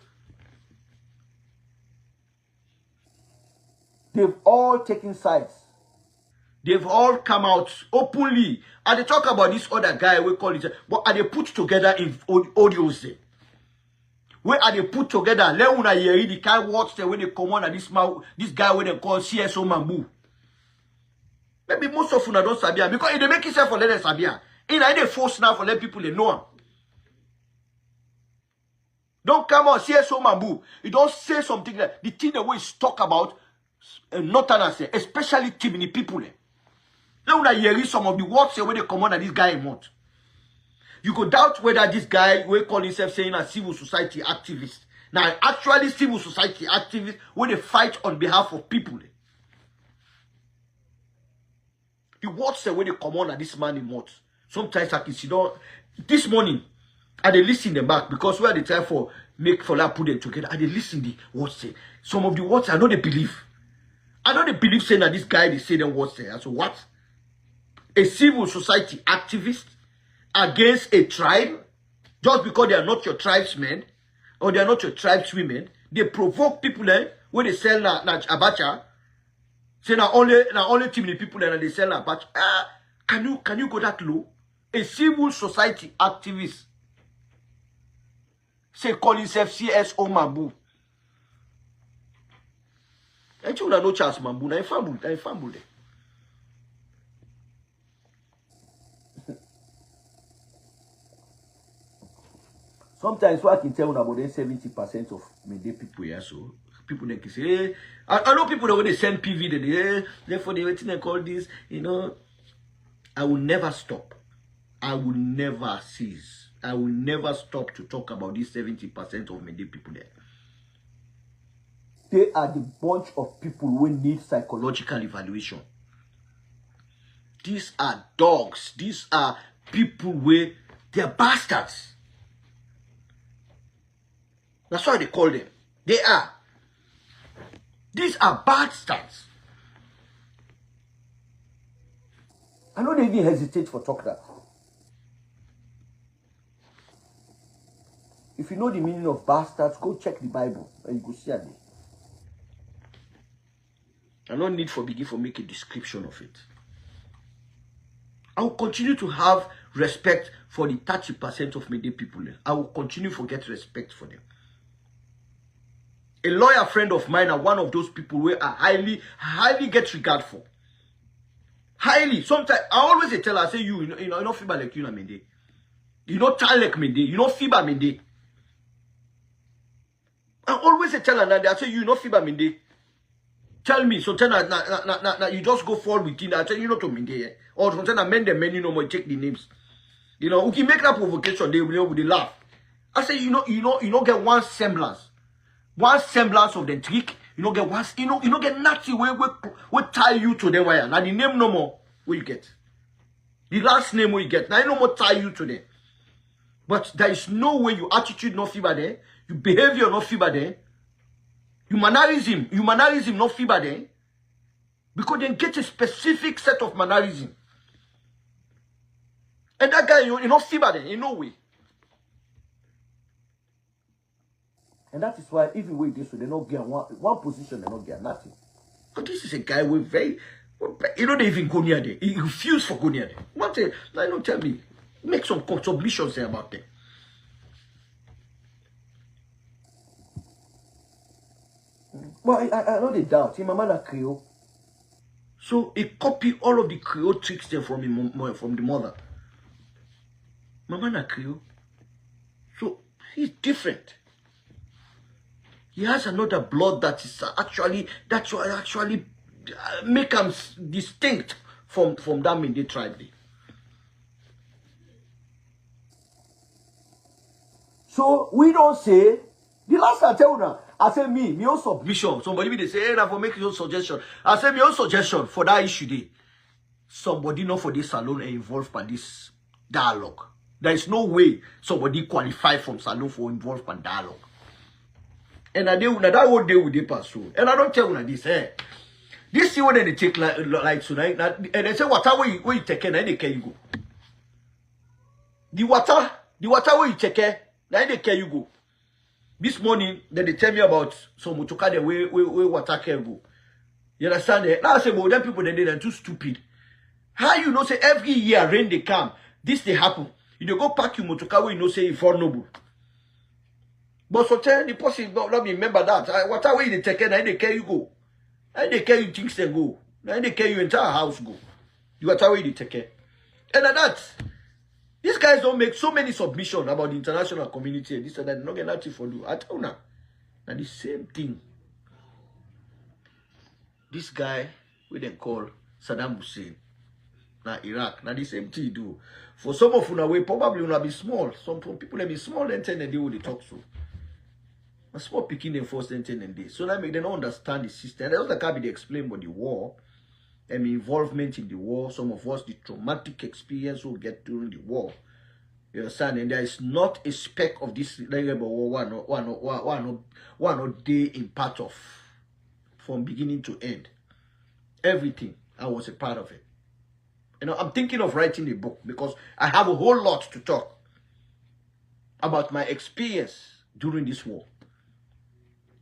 They've all taken sides. They've all come out openly. And they talk about this other guy, we call it, but are they put together in audios? Where are they put together? Let una hear the kind watch the way they come on and this guy when they call CSO Mambu. Maybe most of una don't sabia because if they make it for let them sabia. In they force now for let people they know. Don't come on, CSO Mambu. You don't say something like the thing the way is talk about not say, especially too many people. Now una hear some of the words when they come on and this guy want. You could doubt whether this guy will call himself saying a civil society activist. Now, actually civil society activist when they fight on behalf of people. The words when they come on at this man in months. Sometimes I can see this morning, I they listen them back because where they try for make for that put them together. I they listen the words say. Some of the words I know they believe. I know they believe saying that this guy they say them words say. So what? A civil society activist against a tribe, just because they are not your tribesmen or they are not your tribeswomen, they provoke people when they sell na abacha. Say na only too many people and they sell na abacha. Can you go that low? A civil society activist say call himself CSO Mambu. And you know Charles Mambu, na infamous. Sometimes what I can tell you about 70% of Mende people here, so people they can say, hey, I know people that when they send PV, therefore they waiting and call this, you know. I will never stop. I will never cease. I will never stop to talk about these 70% of Mende people there. They are the bunch of people who need psychological evaluation. These are dogs. These are people where they are bastards. That's why they call them. They are. These are bastards. I know they even hesitate for talk that. If you know the meaning of bastards, go check the Bible and you go see it. I don't need for begin for make a description of it. I will continue to have respect for the 30% of Mende people. I will continue to get respect for them. A lawyer friend of mine are one of those people where I highly get regard for. Highly. Sometimes I always tell her, I say you know FIBA like you na Mende. You know Tan like Mende. You know FIBA Mende. I always tell her that I say you know FIBA Mende. Tell me, so tell her you just go fall within that. I tell you not to Mende. Or sometimes I amend the menu no more, check the names. You know, we can make that provocation, they laugh. I say you know get one semblance. One semblance of the trick, you know, get one, you know, get nothing we tie you to them wire. Now the name no more, what you get. The last name what you get. Now you no more tie you to them. But there is no way your attitude not FIBA there, your behavior not FIBA there, your mannerism not FIBA there, because they get a specific set of mannerism. And that guy, you not FIBA there, in no way. And that is why even with this, they don't get one position, they don't get nothing. But this is a guy with very, you know, they even go near there. He refused for go near there. What say? Don't tell me. Make some submissions there about them. Well, I know they doubt. Him, man, a Creole. So he copy all of the Creole tricks there from the mother. Mama na Creole. So he's different. He has another blood that is actually make him distinct from that Mende tribe. So we don't say the last I tell you now, I say me also submission. Somebody they say, hey, I for make your suggestion. I say me own suggestion for that issue day. Somebody not for this salon and involved by this dialogue. There is no way somebody qualified from salon for involved by dialogue. And that whole day with the pursue. And I don't tell you this, eh? This is when they take like tonight. And they say, water where you take care, now they care you go. The water where you take care, now they care you go. This morning, then they tell me about some motoka the way water care go. You understand that? Now I say, well, them people they're too stupid. How you know say every year rain they come, this they happen. You dey go pack your motor car where you know say it's vulnerable. But so tell the person not remember that. What way they take care, they care you go. And they care you things they go. And they care you entire house go. You got way they take care. And that these guys don't make so many submissions about the international community and this and that. Not get nothing for you. I tell you now. And the same thing. This guy, we then call Saddam Hussein. Now Iraq. Now the same thing you do. For some of you, way probably will be small. Some people they be small and then they will talk so. A small picking them first and 10 and day. So that make them understand the system. And that's what can be explained about the war. And involvement in the war. Some of us, the traumatic experience we get during the war. You understand? And there is not a speck of this war one day in part of. From beginning to end. Everything. I was a part of it. You know, I'm thinking of writing a book because I have a whole lot to talk about my experience during this war.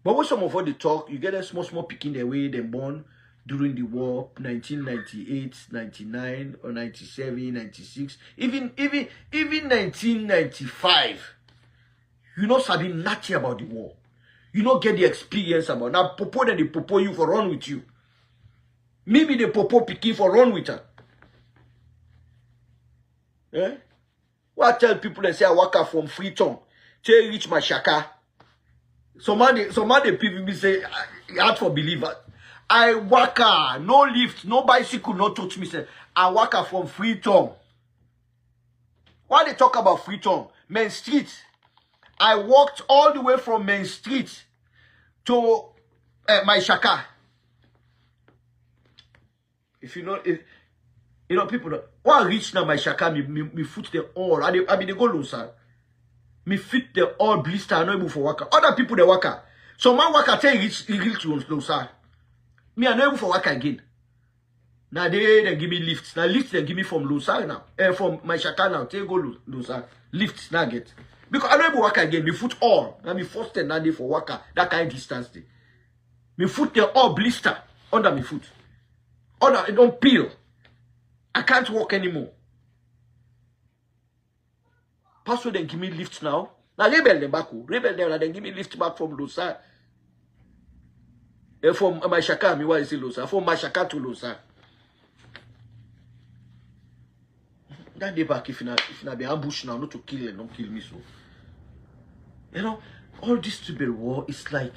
But when some of what they talk, you get a small picking the way they born during the war, 1998, 99, or 97, 96, even 1995. You know something nothing about the war. You don't get the experience about now. Popo then they popo you for run with you. Maybe the popo picking for run with her. Eh? What I tell people they say I work out from Freetown till reach my shaka. Some of the people be say hard for believer. I work out, no lift, no bicycle, no touch me. Say I work out from Freetown. Why they talk about Freetown? Main Street. I walked all the way from Main Street to my shaka. If you know, you know people. When I reach now my shaka, me foot the all. I be the go loser. Me fit the all blister. I no able for waka. Other people they waka. So man waka tell reach loser. Me I no able for waka again. Now they give me lifts. Now lifts they give me from loser now. From my shaka now. Take go loser. Lifts now get. Because I don't even work again. Me foot all. Now me first and now day for worker. That kind of distance day. Me foot there all blister under me foot. Under it don't peel. I can't walk anymore. Pastor then give me lift now. Now rebel them back. Rebel them then give me lift back from Losa. From my shaka, me why is it Losa? From my shaka to Losa. That day back if you be ambush now, not to kill and don't kill me so. You know, all this civil war, it's like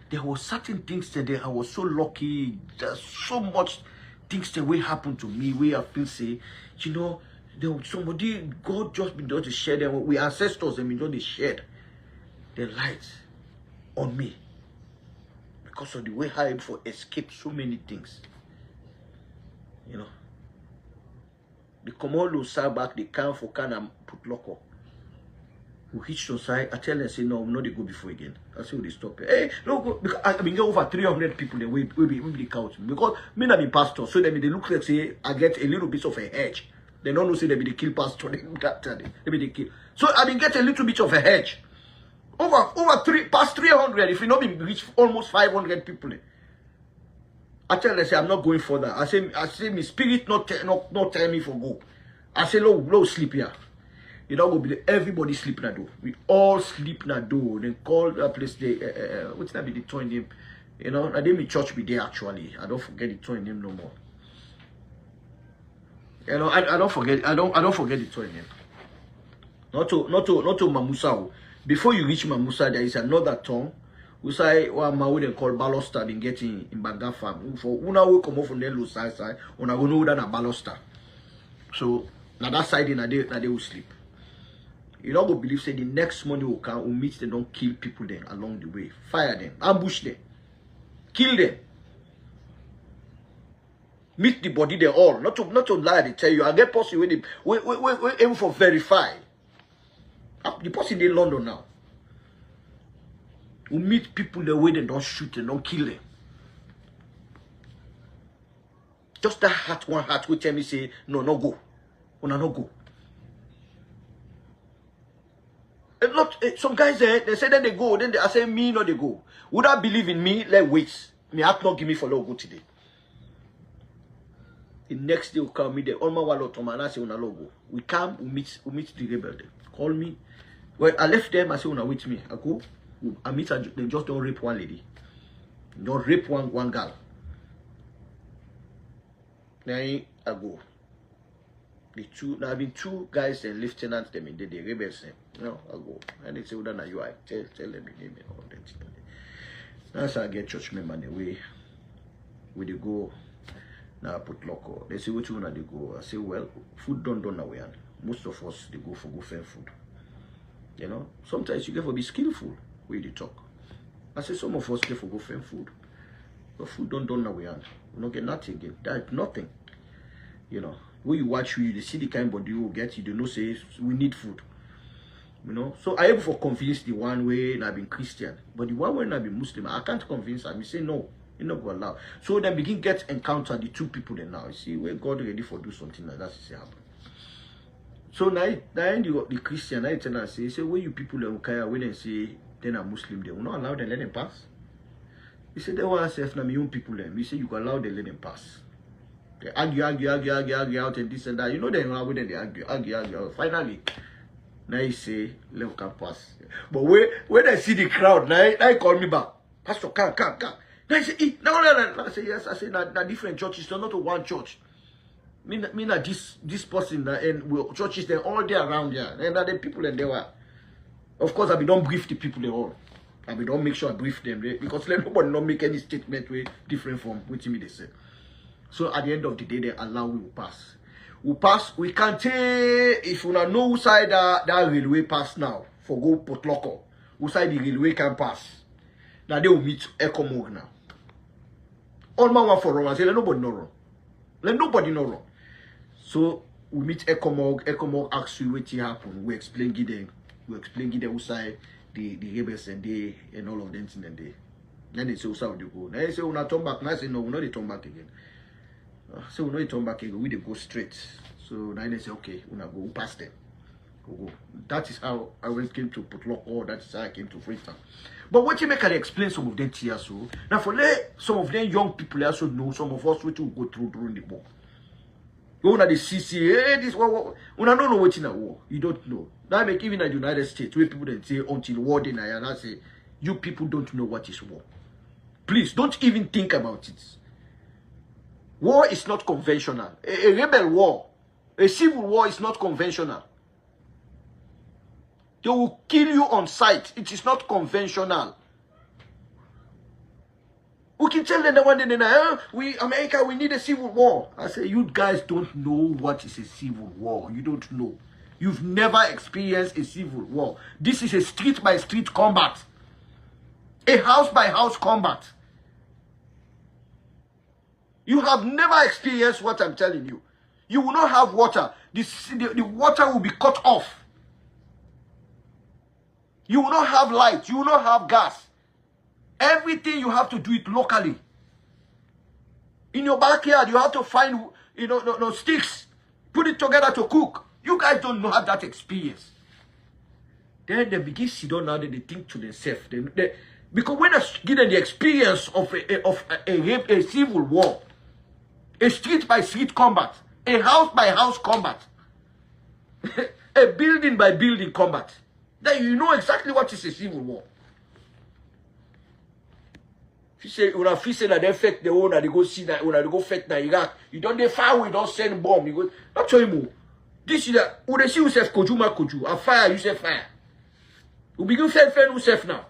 there were certain things that I was so lucky. There's so much things that will happen to me where I feel say, you know, there was somebody, God just been done to share them. We ancestors and been done to share the light on me. Because of the way I able to escape so many things. You know. They come all those side back, they can for can and put lock up. We reach the side, I tell them, say, no, they go before again. I say, they stop it. Hey, no, go. Because I mean, get over 300 people, they will be count. Because me not be pastor, so they look like, say, I get a little bit of a hedge. They don't know, say, they be the kill pastor, they be the kill. So I mean, get a little bit of a hedge. Past 300, if you know me, reach almost 500 people. I tell them, say, I'm not going further. I say, my spirit not tell me for go. I say, low sleep here. You don't go be everybody sleep na do. We all sleep na do. Then call that place the what's that be the toy name? You know, I didn't church be there actually. I don't forget the toy name no more. You know, I don't forget the toy name. Not to Mamusa. Before you reach Mamusa, there is another town. We say what Maui they call Balosta been getting in Banga farm. For una will come off from the low side, una go know that a Balosta. So now that side in they will sleep. You don't go believe say the next morning will come, will meet them, don't kill people there along the way. Fire them, ambush them, kill them. Meet the body there all. Not to lie, they tell you. I get person when we aim for verify. The person in London now. We meet people the way they don't shoot and don't kill them. Just that heart, one heart will tell me say, no go. Una no go. Some guys they say that they go, then I say me no they go. Would I believe in me? Let wait. Me heart not give me for no go today. The next day we come meet the Olma Walotoma and I say una logo. We come, we meet the rebel. They call me. Well, I left them, I say una with me. I go, I meet her, they just don't rape one lady. Don't rape one girl. Then I go. There have been two guys and lieutenants them in the rebels. You know, I go. And they say, well, you are tell them the name and all that. That's how I get church member the way they go. Now I put local. They say, which one are they go? I say, well, food don't away. Most of us they go for fair food. You know, sometimes you get for be skillful where they talk. I say some of us get for fair food. But food don't away. We don't get nothing again. That's nothing. You know, when you watch you see the kind of body you will get, you don't know say we need food. You know, so I able for convince the one way and I've been Christian, but the one way I've been Muslim, I can't convince them. You say no, you're not gonna allow. So then begin get encounter the two people then now. You see where God ready for do something like that is happen. So now the Christian I tell and say when you people that will when they say then are Muslim, they will not allow them let them pass. You say they want to say now my own people them. You say you can allow them let them pass. They argue out and this and that. You know they when they argue. Finally. Now he say, let me can pass. But when I see the crowd, now he call me back. Pastor, come. Now he say, no. I say, yes. I say, na different churches, not one church. Me na this person, and churches, they're all there around here. And the people and they were. Of course, I don't brief the people they all. I don't make sure I brief them. Because let nobody not make any statement way different from what they say. So at the end of the day, they allow we will pass. We can't tell if you know who side that railway pass now for go Port Loco. Who side the railway can pass. Now they will meet Ecomog now. All my one for wrong. I say let nobody know wrong. Let nobody know wrong. So we meet Ecomog. Ecomog asks you what happen. We explain them. We explain who side the rebels and they and all of them and they. Then they say who side they go. Then they say we not turn back. Now I say no, we not they turn back again. So we know you turn back again, we go straight. So now they say, okay, we go past them. Go. That is how I came to Port Loco, that is how I came to Freetown. But what you make I explain some of them here so. Now for some of them young people also know some of us which will go through during the war. You know the CC, hey, this war, we don't know what's in a war. You don't know. Now make even in the United States where people then say until war then I say you people don't know what is war. Please don't even think about it. War is not conventional. A rebel war, a civil war is not conventional. They will kill you on sight. It is not conventional. We can tell them that one day, America, we need a civil war. I say, you guys don't know what is a civil war. You don't know. You've never experienced a civil war. This is a street-by-street combat. A house-by-house combat. You have never experienced what I'm telling you. You will not have water. The water will be cut off. You will not have light. You will not have gas. Everything you have to do it locally. In your backyard, you have to find no sticks. Put it together to cook. You guys don't know have that experience. Then they begin to sit down now, they think to themselves. Because when I give them the experience of a civil war, a street-by-street combat, a house-by-house combat, a building-by-building combat, then you know exactly what is a civil war. If you say, when I say that they affect the owner, they go see that, when they go affect Iraq, you don't they fire, we don't send bomb. You go, not show you. This is that, when they see you say, Koju, a fire, you say fire. We begin to say, who self now.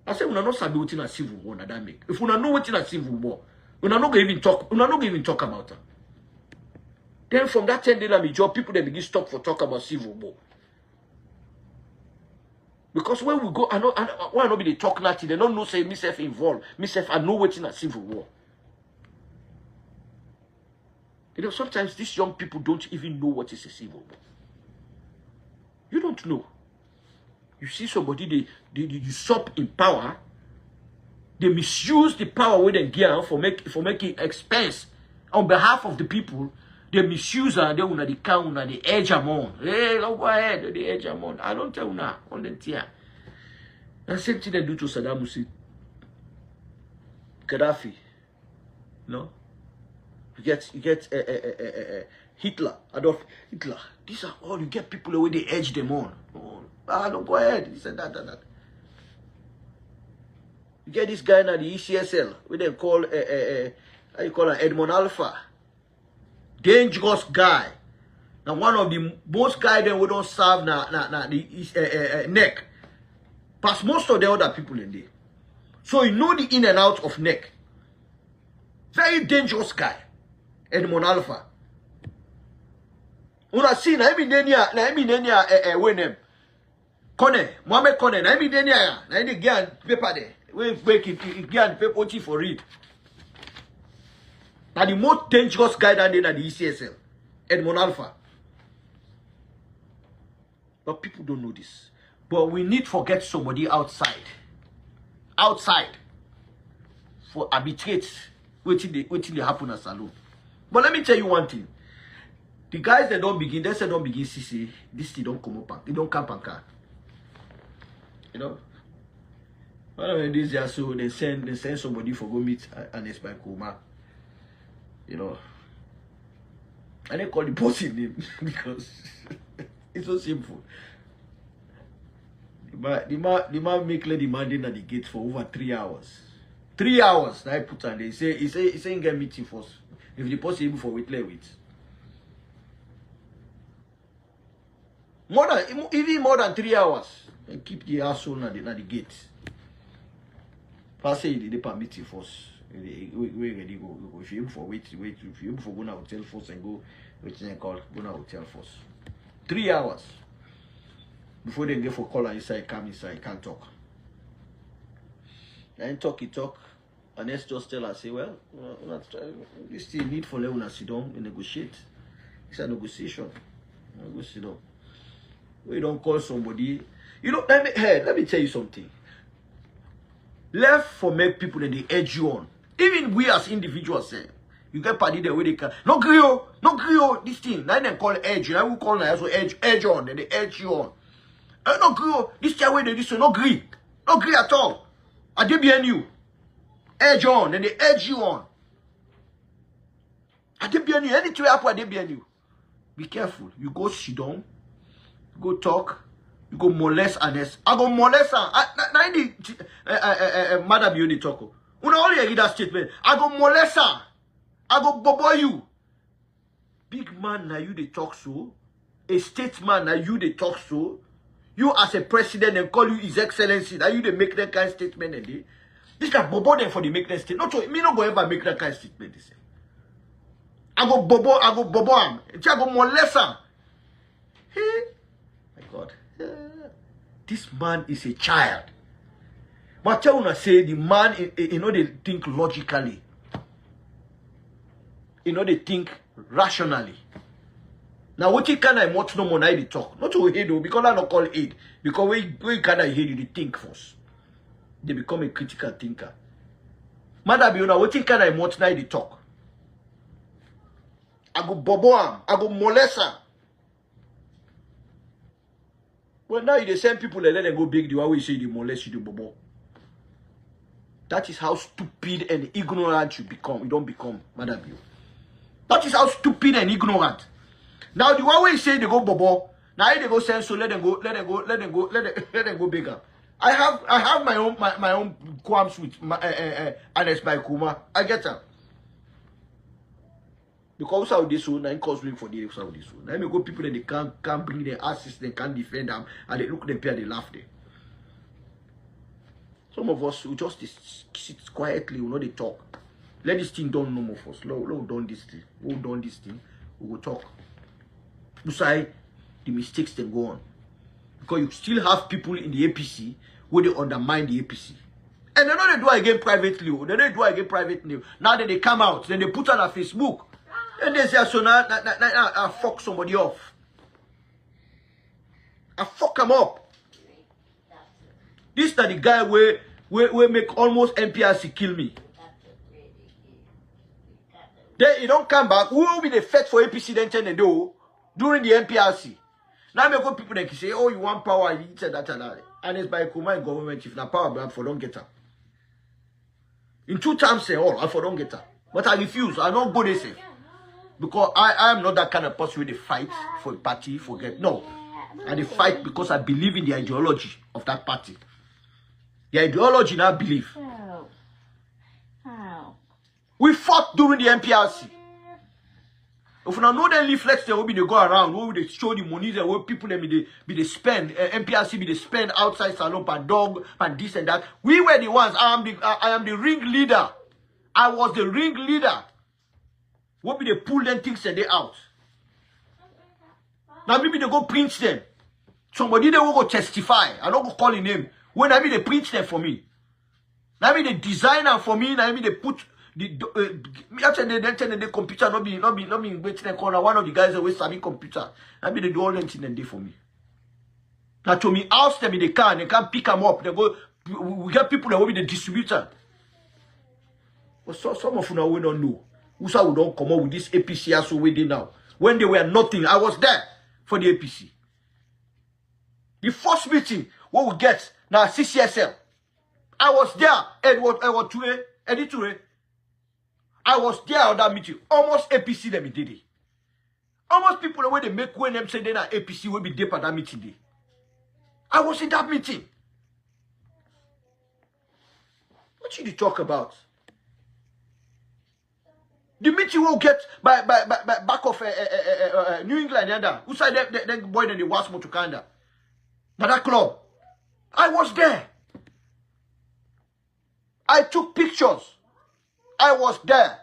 I say, we are not sabi what in a civil war, that make. If we don't know what in a civil war, we are not going to even talk about it. Then from that 10 days, my job, people they begin stop for talk about civil war. Because when we go, I not be they talk nothing. They don't know say myself involved. Myself I know what's in a civil war. You know, sometimes these young people don't even know what is a civil war. You don't know. You see somebody they usurp in power. They misuse the power with them gear for making expense on behalf of the people. They misuse and they una the count una the edge among. Hey, go ahead, the edge among. I don't tell una on the tier. And same thing they do to Saddam Hussein. Gaddafi. No? You get Hitler, Adolf Hitler. These are all, you get people the way they edge them on. Oh, no, go ahead. He said that. You get this guy now, the ECSL, we then call how you call him, Edmond Alpha. Dangerous guy. Now one of the most guy then we don't serve the neck. Past most of the other people in there. So you know the in and out of neck. Very dangerous guy. Edmond Alpha. Una see na emidenia when them. Kone, Mohammed Kone, na emidenia na the gian paper there. We break it gian paper for read. Now the most dangerous guy that day na the ECSL. Edmond Alpha. But people don't know this. But we need to get somebody outside. Outside. For arbitrate. Waiting they happen at salon. But let me tell you one thing. The guys that don't begin, they say don't begin CC. This thing don't come up. They don't come back. You know? One of these years, so they send somebody for go meet an Kuma. You know. And they call the person name because it's so simple. The man make the demanding at the gate for over 3 hours. 3 hours. I put on. He say get meeting first. If the person able for wait. Even more than 3 hours. And keep the asshole at the gate. Pass say they permit you first. We ready go. If you able for wait. If you able for go to hotel first and go waiting and call, go to hotel first. 3 hours. Before they get for call inside, come inside, can't talk. Then talk, and let's just tell us, say, well, this thing need for them to sit down and negotiate. It's a negotiation. Go sit down. We don't call somebody. You know, let me tell you something. Left for make people that they edge you on. Even we as individuals say, you get party the way they can. No grill, this thing. Now they call edge. Now we call now so edge on. Then they edge you on. No grill. This guy way they this way. No agree at all. I did be you. Edge on. Then they edge you on. I did be you. Anything happen, I did be you. Be careful. You go sit down. You go talk. You go molest Anes. I go molest her. Now the mother be on the talk. You know only read that statement. I go molest her. I go bobo you. Big man now you they talk so. A statesman now you they talk so. You as a president and call you His Excellency. Now you they make that kind of statement and they. This guy bobo them for the make that statement. Not so me not go ever make that kind of statement. They say. I go bobo him. I go molest him. Hey, my God. This man is a child. But I want to say the man, you know, they think logically. You know, they think rationally. Now, what you can I much no more now they talk. Not to hate though, because I don't call aid. Because we can I hate you, they think first. They become a critical thinker. Mother be what you can I much now they talk. I go bobo him. I go molest him. Well, now you send people and let them go big the way we say they molest you, the bobo. That is how stupid and ignorant you become. You don't become, Madam Bill. That is how stupid and ignorant. Now the way we say they go bobo, now they go send so let them go bigger. I have my own qualms with Anes by Kuma. I get them. Because how this one, and cause for the how this one. Now me go people that they can't bring their asses, they can't defend them, and they look them pair, they laugh there. Some of us will just sit quietly, we know they talk. Let this thing done no more first. Let done this thing. We done this thing. We will talk. Beside the mistakes then go on. Because you still have people in the APC where they undermine the APC. And they know they do it again privately. They don't do it again privately. Now that they come out, then they put on a Facebook. And they say, so now I fuck somebody off. I fuck them up. This is the guy where make almost NPRC kill me. Then he don't come back. Who will be the fed for APC then turn the door during the NPRC? Now I go people that say, oh, you want power, you said that and that. And it's by command government if na power brand for don't get her. In 2 times say all I for don't get her. But I refuse. I don't go there say. Because I am not that kind of person who they fight for a party, forget. No. And they fight because I believe in the ideology of that party. The ideology and I believe. We fought during the MPRC. If you know the leaflets, they will be they go around, where they show the money, where people be they spend, MPRC be they spend outside salon per dog, and this and that. We were the ones. I am the ring leader. I was the ring leader. What be they pull them things and they out? Now maybe they go print them. Somebody they will go testify. I don't go call in name. When I mean they print them for me. Now I mean they design them for me. Now I mean they put the computer not be waiting in corner. One of the guys always study computer. I mean they do all them things and they for me. Now to me, house them in the car and they can't pick them up. They go. We get people that will be the distributor. But some of you now we don't know. Who's how we don't come up with this APC as we did now. When they were nothing, I was there for the APC. The first meeting, what we get now, CCSL. I was there, Edward Ture, Eddie Ture. I was there on that meeting. Almost APC them did it. Almost people the way they make when them say they are APC will be deep at that meeting day. I was in that meeting. What should you talk about? The meeting will get by back of New England and that. Who said that boy in the Wasmo to Kanda? But that club. I was there. I took pictures. I was there.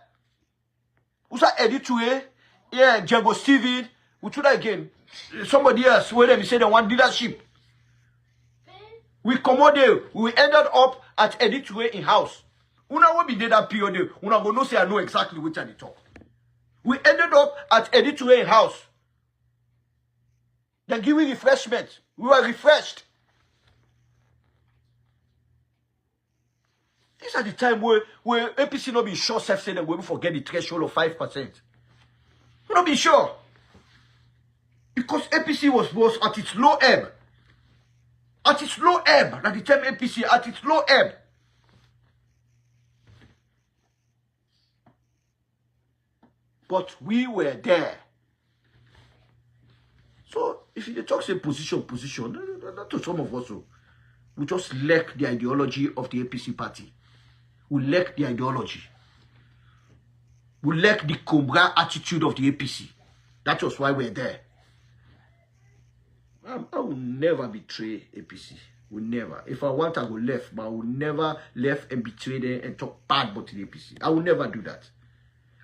Who said Eddie Tue? Yeah, Django Steven. Who should again? Somebody else. Where they say they want leadership. We come out there. We ended up at Eddie Tue in house. Una will be there that period. Una go no say I know exactly which are the talk. We ended up at Eddie Tue house. They give me refreshment. We were refreshed. These are the time where APC not be sure self say that we will forget the threshold of 5%. We not be sure. Because APC was at its low ebb. At its low ebb. At the time APC at its low ebb. But we were there. So, if you talk say position, not to some of us, we just lack the ideology of the APC party. We lack the ideology. We lack the Cobra attitude of the APC. That was why we're there. I will never betray APC. Will never. If I want, I will left, but I will never left and betray them and talk bad about the APC. I will never do that.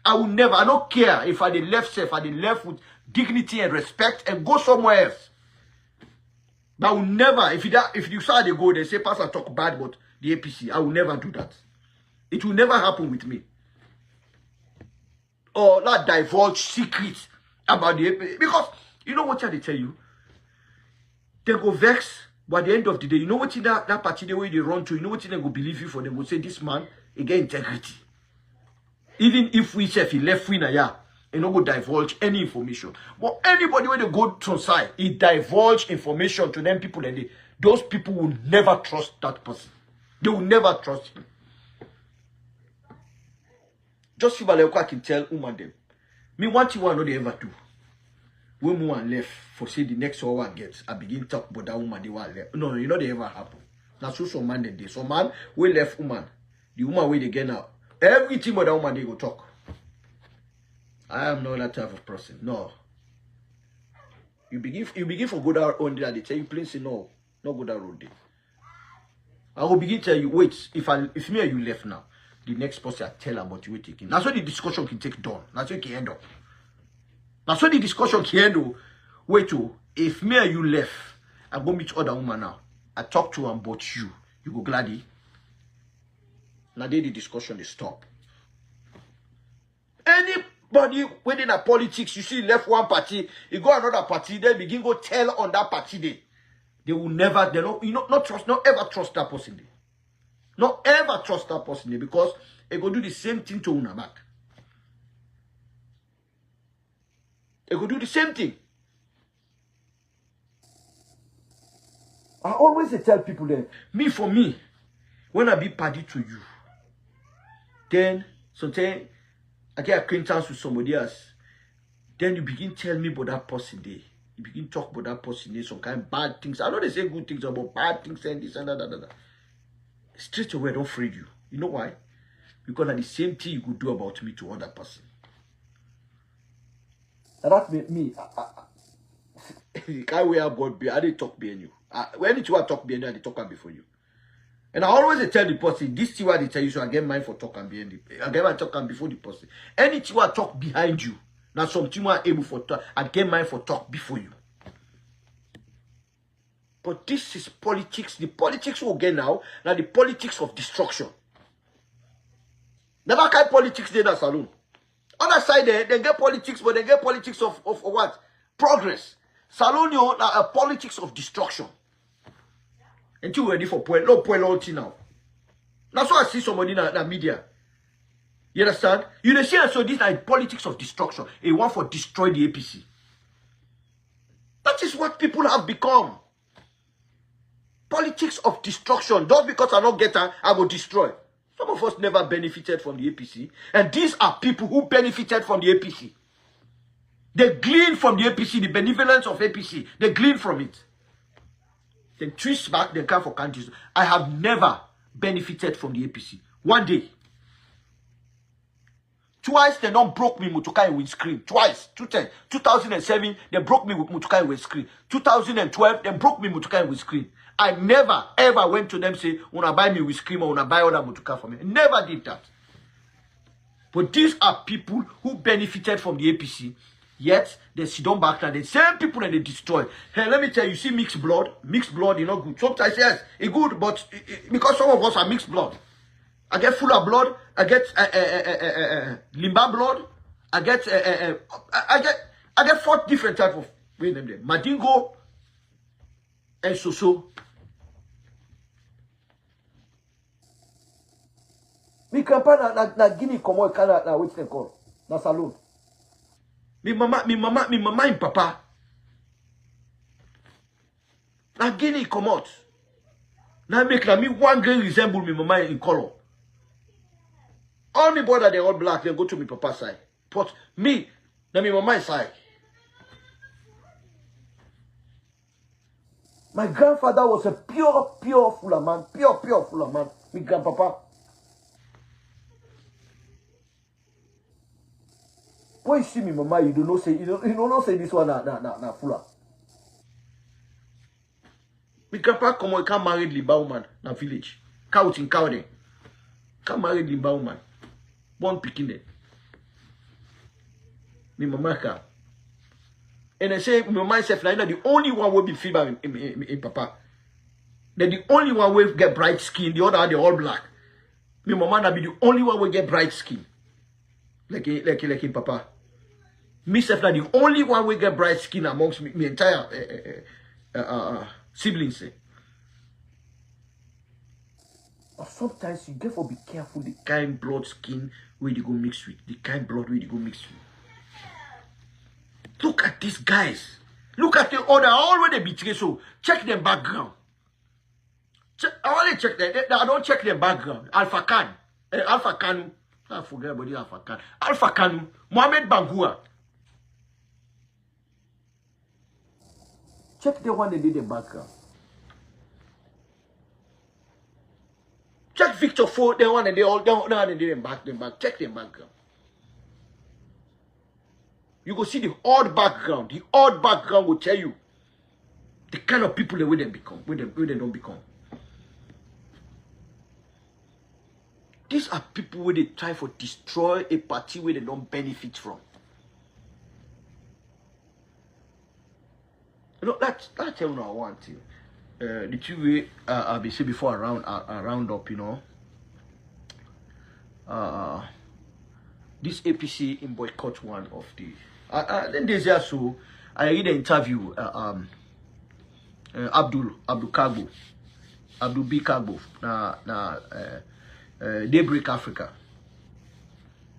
I will never. I don't care if I did left safe, I did left with dignity and respect and go somewhere else. But I will never. If you saw they go, they say Pastor talk bad about the APC. I will never do that. It will never happen with me. Or not divulge secrets about the APC. Because you know what they tell you? They go vex, but at the end of the day, you know what in that party the way they run to, you know what they go believe you for, them will say this man again integrity. Even if we say if he left winner, yeah, he not go divulge any information. But anybody when they go to side, he divulge information to them people, and those people will never trust that person. They will never trust him. Just see like I can tell them. Me one thing I know they ever do. When one left for say the next one gets, I begin talk about that woman they want left. No, you know they ever happen. That's so some man they did. Some man we left woman. The woman where they get now. Everything about that woman they go talk. I am not that type of person. No. You begin for go down on that they tell you please say no, not go that road there. I will begin tell you, wait, if me and you left now, the next person I tell about you will take in. That's why the discussion can take done. That's why it can end up. That's why the discussion can end up. Wait, if me and you left, I go meet other woman now. I talk to her about you. You go gladly. Now the discussion is stop. Anybody within a politics, you see left one party, you go another party, they begin go tell on that party day. They will never, they don't, not ever trust that person day. Not ever trust that person day because they go do the same thing to una back. They go do the same thing. I always tell people that For me, when I be party to you, then sometimes I get acquaintance with somebody else. Then you begin tell me about that person there. You begin talk about that person there, some kind of bad things. I know they say good things about bad things and this and that. Straight away, I don't afraid you. You know why? Because that's the same thing you could do about me to other person. And that made me. You can't wear about be. I didn't talk behind you. When you talk behind you, I did talk before you. And I always tell the person, this is what they tell you, so I get mine for talking behind you. I get mine talking before the person. Anything I talk behind you, now something I able for talk, I get mine for talk before you. But this is politics. The politics we'll get now the politics of destruction. Never kind politics there that saloon. Other side there, they get politics, but they get politics of what? Progress. Salon, you now a politics of destruction. Until we're ready for point now. That's why I see somebody in the media. You understand? You understand? So this is politics of destruction. A one for destroy the APC. That is what people have become. Politics of destruction. Just because I don't get her, I will destroy. Some of us never benefited from the APC. And these are people who benefited from the APC. They glean from the APC, the benevolence of APC. They glean from it. Then twist back, they come for countries. I have never benefited from the APC. One day. Twice they don't broke me Mutukai windscreen. Twice. 2007, they broke me with Mutukai windscreen. 2012, they broke me Mutukai windscreen. I never ever went to them say, wanna buy me windscreen or wanna buy other Mutuka for me. Never did that. But these are people who benefited from the APC. Yet, they sit down back and the same people that they destroy. Hey, let me tell you, see mixed blood, is not good. Sometimes, yes, it's good, but because some of us are mixed blood. I get full of blood, I get limba blood, I get 4 different type of, wait name them, Madingo and Soso. Mi grandpa na Guinea como kana na what's them called? Na saloon. Mi mama and papa. Na Guinea come out. Now make me one girl resemble me mama in color. All me brother they all black, they go to me papa side. But me, na me mama side. My grandfather was a pure fuller man. Pure fuller man. My grandpapa. When you see me mama, you don't know say this one na fuller. My grandpa come on, can't marry Limba woman na village. Count in Cowden. Can't marry Limba woman. Born picking there. My mama can. And I say, my myself, like the only one will be feeble in papa. They're the only one will get bright skin. The other, they're all black. My mama be the only one will get bright skin. Like in papa. Myself, the only one will get bright skin amongst me entire siblings. But sometimes you therefore be careful the kind blood skin where you go mix with. The kind blood where you go mix with. Look at these guys. Look at the other. Already betray. So check their background. I only check them. I don't check their background. Alpha Khan. Alpha Kanu. I forget about the Alpha Khan. Alpha Kanu. Mohamed Bangura. Check the one that did the background. Check Victor Ford. The one that they all did them back. Check their background. You go see the odd background. The odd background will tell you the kind of people that we then become, where they don't become. These are people where they try to destroy a party where they don't benefit from. You know, that's tell you what I want to. The two way I've been saying before around up, you know. This APC in boycott one of the. Then there's also I read an interview Abdul Kagbo, Abdul B Kagbo Daybreak Africa.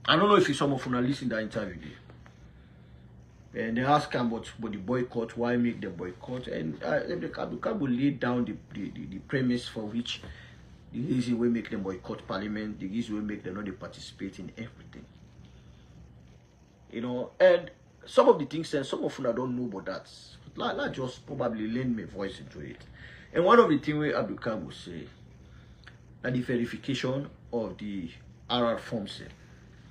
I don't know if some of you listen to that interview there. And they ask him about the boycott, why make the boycott, and Kagbo laid down the premise for which the reason we make them boycott parliament, the reason we make them not participate in everything. You know, and some of the things and some of you don't know about that. Like just probably lend my voice into it. And one of the things where Abdulkam will say that the verification of the RR forms.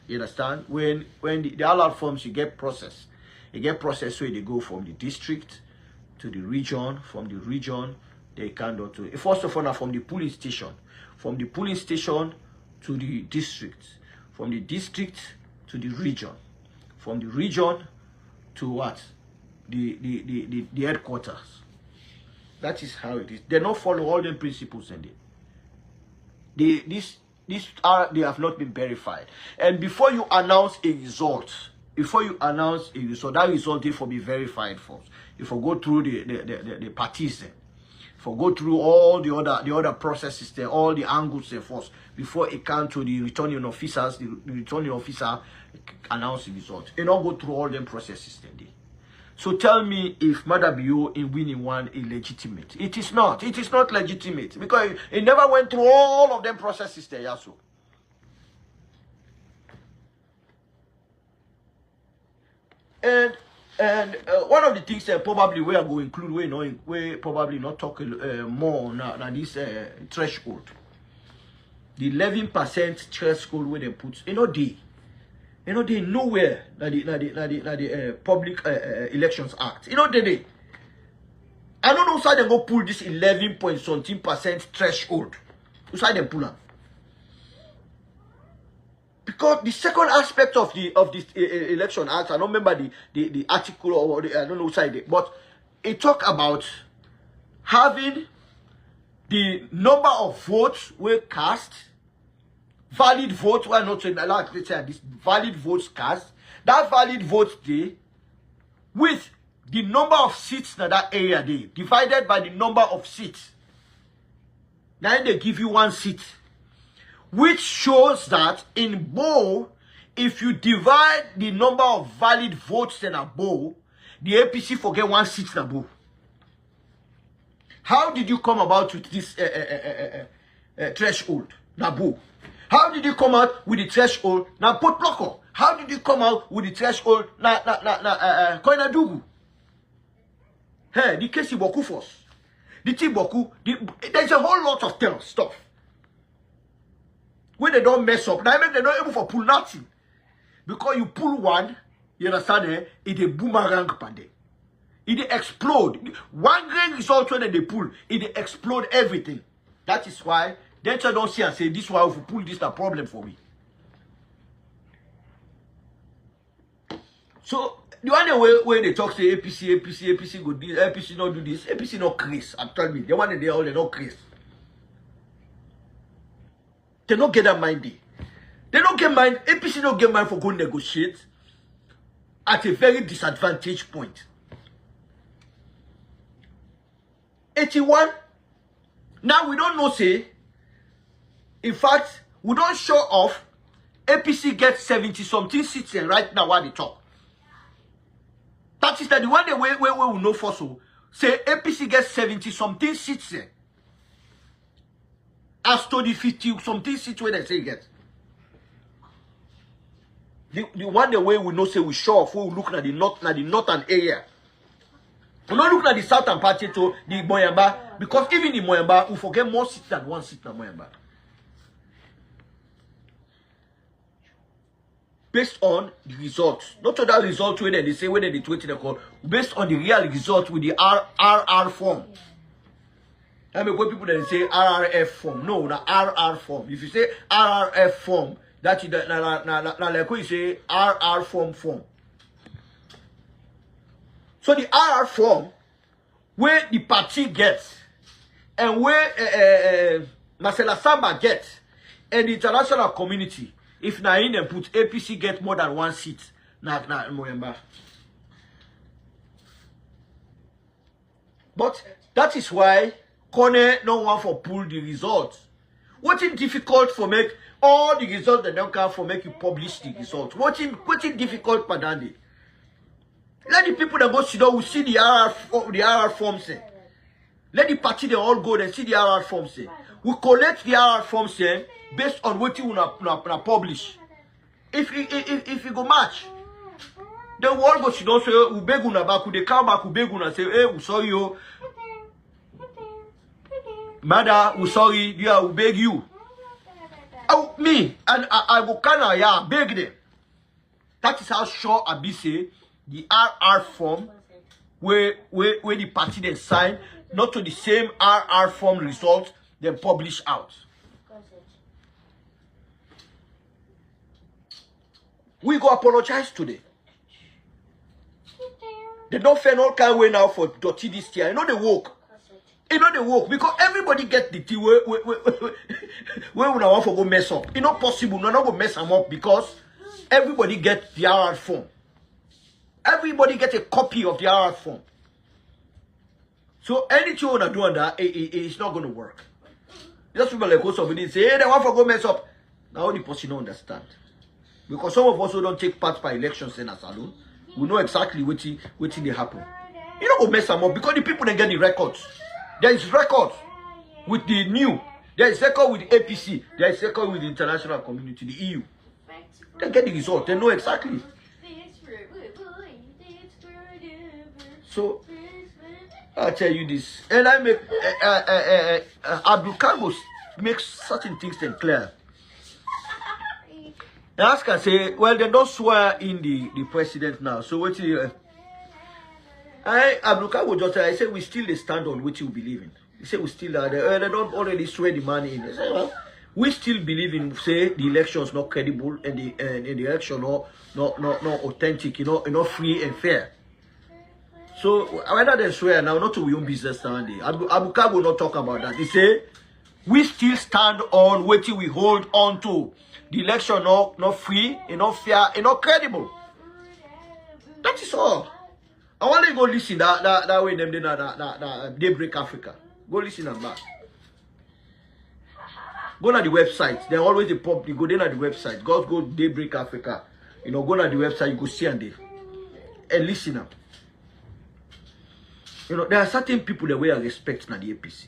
You understand? When the RR forms you get processed. You get processed where they go from the district to the region, from the region they can go to first of all from the polling station. From the polling station to the district. From the district to the region. From the region to what? The headquarters. That is how it is. They don't follow all the principles in it. They have not been verified. And before you announce a result, that result is for be verified first. If you go through the parties, if you go through all the other processes there, all the angles there first, before it comes to the returning officers, the returning officer announce the result. You don't go through all them processes there. So tell me if Madabio in winning one is legitimate. It is not. It is not legitimate because it never went through all of them processes there. Yeah, so. And one of the things that probably we are going to include, we probably not talk more now this threshold. The 11% threshold where they put, they nowhere that the Public Elections Act. They. I don't know how they go pull this 11.something% threshold. How they pull them? Because the second aspect of this Election Act, I don't remember the article or I don't know side it, but it talk about having the number of votes we cast, valid votes, why not saying like they say this valid votes cast, that valid votes day with the number of seats in that area day divided by the number of seats. Now they give you one seat. Which shows that in Bo, if you divide the number of valid votes in a Bo, the APC forget one seat in a Bo. How did you come about with this threshold, Nabo? How did you come out with the threshold, na Port Blocker? How did you come out with the threshold, na Koinadugu? Hey, the case is Boku force. The Tiboku, there's a whole lot of stuff. When they don't mess up, now they're not able to pull nothing. Because you pull one, you understand, it a boomerang pande. It explode. One great result when they pull, it explode everything. That is why they don't see and say, this why if you pull this, is a problem for me. So the one way they talk say APC go this, APC not do this, APC not Chris. I'm telling you, the one they all they not Chris. They don't get that mind. They don't get mind. APC don't get mind for going to negotiate at a very disadvantaged point. 81. Now we don't know say. In fact, we don't show off. APC gets 70-something seats in right now while they talk. That is that the one way we know for so. Say APC gets 70-something seats in. As to the 50-something seats where they say get. The one the way we know say we show off, we look at the northern area. We don't look at the southern party to the Moyamba, because even in Moyamba, we forget more seats than one seat in Moyamba. Based on the results. Not to that result where they say whether they tweet they call, based on the real result with the RR form. I mean, when people then say RRF form, no, the RR form. If you say RRF form, that is like when you say RR form. So the RR form, where the party gets, and where Marcela Samba gets, and the international community, if na in them put APC get more than one seat, na Moyamba. But that is why Kone no one for pull the results. What is difficult for make all the results that don't come for make you publish the results? What is difficult for that? Let the people that go sit down will see the RR form say. Let the party they all go and see the RR form say. We collect the RR form say based on what you wanna publish. If you go match, Then one go she don't say ubeguna back, they come back ubeguna say, hey, we sorry you. Mother, we sorry, yeah, we beg you. Oh, me, and I go kinda yeah, beg them. That is how sure I be say the RR form where the party then sign, not to the same RR form result then publish out. We go apologize today. They don't fail all kind of way now for dirty this year. You know they work. You know they work because everybody get the tea where we want to go mess up. It's not possible. We're not going to mess them up because everybody get the RR form. Everybody get a copy of the RR form. So anything you want to do on that, it's not going to work. Just people like go somebody say, hey, they want to go mess up. Now the person don't understand. Because some of us who don't take part by elections in a salon, we know exactly what they happen. You don't go mess them up because the people they get the records. There is records with the new. There is record with the APC. There is record with the international community, the EU. They get the result. They know exactly. So I tell you this, and I make Abdul Kagos makes certain things then clear. And ask and say, well, they don't swear in the president now. So what you Abdul Kagos just I say we still stand on what you believe in. He said we still are there. They don't already swear the money in. They say, well, we still believe in say the election is not credible and the election not authentic, not free and fair. So whether they swear now, not to your own business now. Abu Kag will not talk about that. He say we still stand on what we hold on to. The election not free, not fair, not credible. That is all. I want to go listen that way them that Daybreak Africa. Go listen and back. Go to the website. They always the pop. You go there at the website. Go Daybreak Africa. Go to the website. You go see and listen up. There are certain people that we are respect na the APC.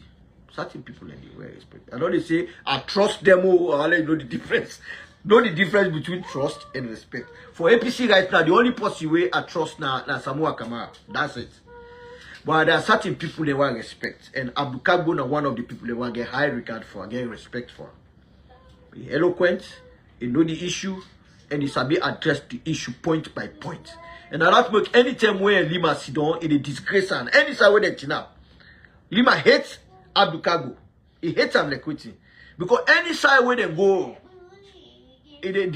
Certain people that we respect. I know they say I trust them. I know the difference. Know the difference between trust and respect. For APC right now, the only person way I trust na Samoa Kamara. That's it. But there are certain people they want respect, and Abu Kagbo na one of the people they want get high regard for, get respect for. He eloquent, he know the issue, and he sabi address the issue point by point. And that make any time where Lima sit down, it is disgrace and any side where they chin up. Lima hates Abu Kagbo. He hates him like quitting. Because any side where they go, it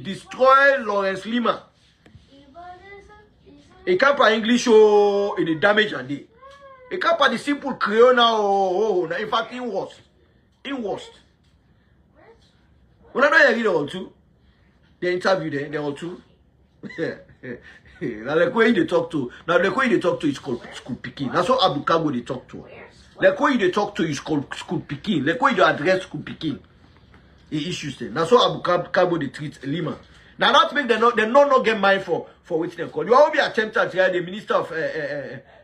destroy Lawrence Lima. It can't pa English it damage and day. It can't pa the simple Creole now in fact in worst. When I know you read all too, they interview them, they all too. Now like where they talk to. Now like where they talk to is school picking. That's what Abu Kagbo they talk to. Like where they talk to is school picking. Like where you address school picking. The issues there. That's what Abu Kagbo they treat Lima. Now that make them not get mind for what they call. You will be attempted to try the Minister of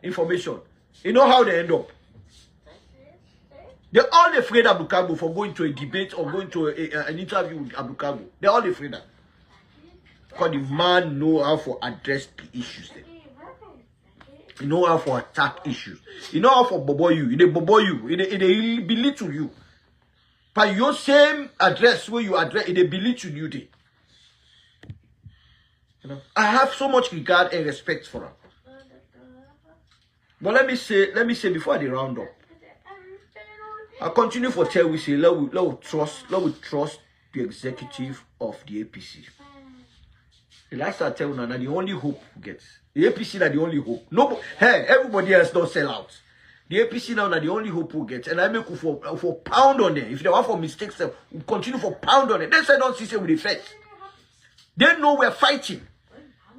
Information. You know how they end up. They're all afraid of Abu Kagbo for going to a debate or going to an interview with Abu Kagbo. They're all afraid of. Because the man know how to address the issues there. You know how to attack issues. You know how to bobo you. They bobo you. They belittle you. But your same address where you address, they belittle you there. I have so much regard and respect for her. But let me say before they round up, I continue for tell we say let we trust the executive of the APC. The last I tell you now, the only hope we get. The APC are the only hope. No, hey, everybody else don't sell out. The APC now are the only hope we get. And I make for pound on them. If they want for mistakes, we continue for pound on it. They say don't see with effect. They know we're fighting.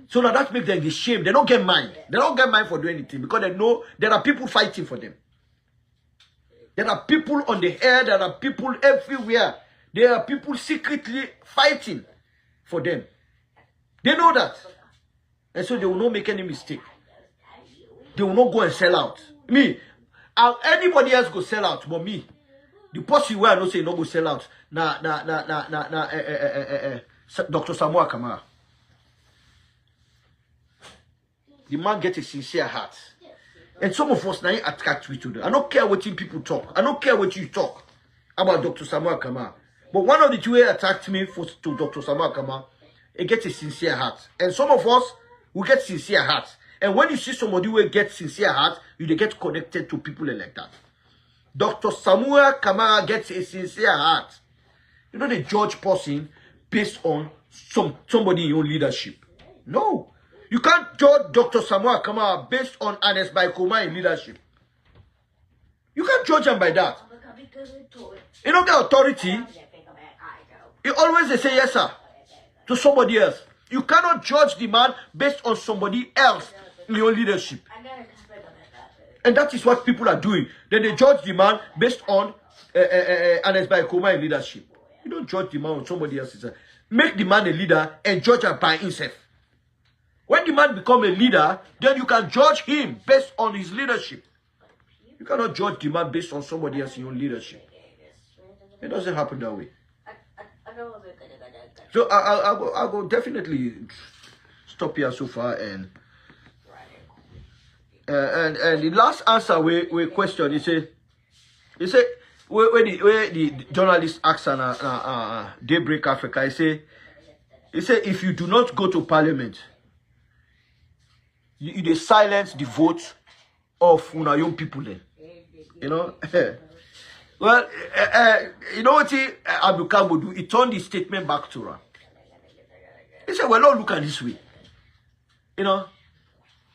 So now that makes them ashamed. They don't get mind. They don't get mind for doing anything because they know there are people fighting for them. There are people on the air. There are people everywhere. There are people secretly fighting for them. They know that. And so they will not make any mistake. They will not go and sell out. Me, anybody else go sell out, but me, the person where I don't say no go sell out. Dr. Samoa Kamara. The man gets a sincere heart. And some of us now attract with you. I don't care what people talk. I don't care what you talk about Dr. Samuel Kama. But one of the two ways attract me to Dr. Samuel Kama, it gets a sincere heart. And some of us will get sincere hearts. And when you see somebody who gets sincere heart, you get connected to people like that. Dr. Samuel Kamara gets a sincere heart. You know, the judge person based on somebody in your leadership. No. You can't judge Dr. Samuel Kamara based on Ernest Baikoma in leadership. You can't judge him by that. You don't get authority. You always say yes, sir, to somebody else. You cannot judge the man based on somebody else in your leadership. And that is what people are doing. Then they judge the man based on Ernest Baikoma in leadership. You don't judge the man on somebody else's. Make the man a leader and judge him by himself. When the man becomes a leader, then you can judge him based on his leadership. You cannot judge the man based on somebody else in your leadership. It doesn't happen that way. So I'll go definitely stop here so far and the last answer we question he said where the journalist asked Daybreak Africa, he said if you do not go to parliament, you silence the vote of una young people then. You know? Well, you know what Abdul Kabo do? He turned his statement back to her. He said, well, don't look at this way. You know,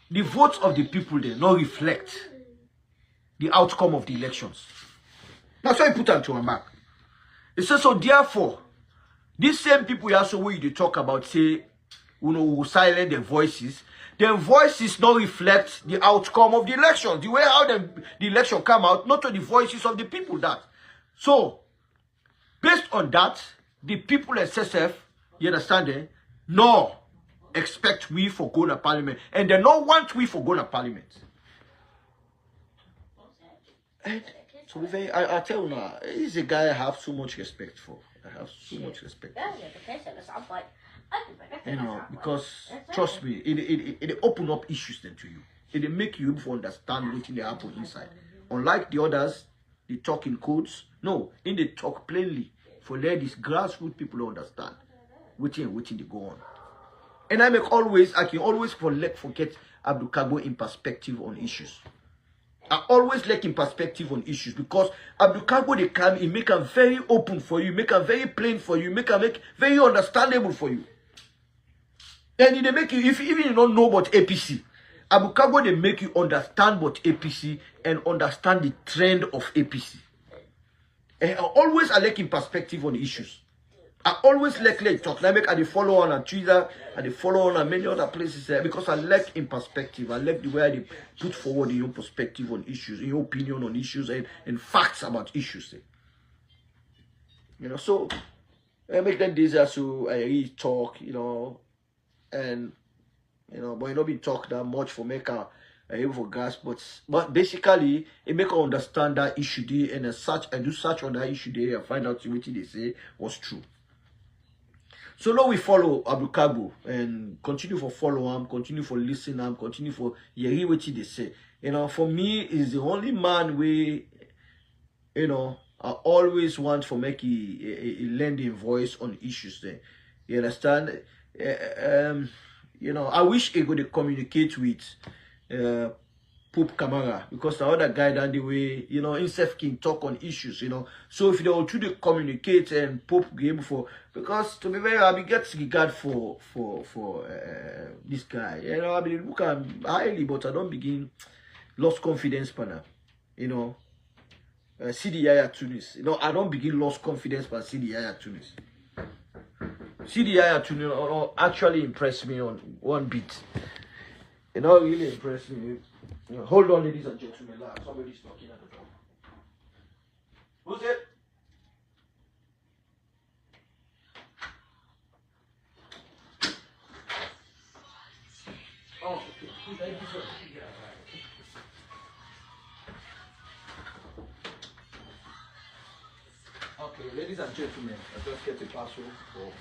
the votes of the people there not reflect the outcome of the elections. That's why he put on to her back. He said, so therefore, these same people here, so where you talk about, say, you know, who silence their voices not reflect the outcome of the election. The way how the election come out, not to the voices of the people that. So, based on that, the people at SSF, you understand it, no expect we for going to parliament. And they don't want we for going to parliament. And so I tell you now, he's a guy I have so much respect for. I have so much respect for. You know, because trust me, it open up issues then to you. It make you able to understand what they happen inside. Unlike the others, they talk in codes. No, in they talk plainly for let these grassroots people understand what they go on. And I can always forget Abdul Kabo in perspective on issues. I always like in perspective on issues because Abdul Kabo they come, he make them very open for you, make them very plain for you, make them very understandable for you. And they make you, if even you don't know about APC, Abdul Kabo they make you understand about APC and understand the trend of APC. And I like in perspective on issues. I always like talk. I make follow on Twitter, and follow on many other places because I like in perspective. I like the way they put forward your perspective on issues, your opinion on issues, and facts about issues. You know, so I make them easier so I really talk, you know, and you know, but I not be talk that much for make a able for grasp, but basically it make her understand that issue there and do search on that issue there and find out what they say was true. So now we follow Abdul Kabo and continue for follow him, continue for listen him, continue for hear what they say. You know, for me is the only man we, you know, I always want for make a lending voice on issues there. You understand? You know, I wish he could communicate with Pope Kamara because the other guy that the way, you know, himself can talk on issues, you know. So if they all two they communicate and Pope game for, because to be very I get regard for this guy. You know, I mean look at him highly, but I don't begin lost confidence partner. You know. CD Yaya Tunis. You know, I don't begin lost confidence by CD Yaya Tunis. CD Yaya Tunis actually impressed me on one beat. You know, really impressed me. You know, hold on, ladies and gentlemen. Somebody's knocking at the door. Who's it? Oh, okay. Okay, ladies and gentlemen, I just get a password for.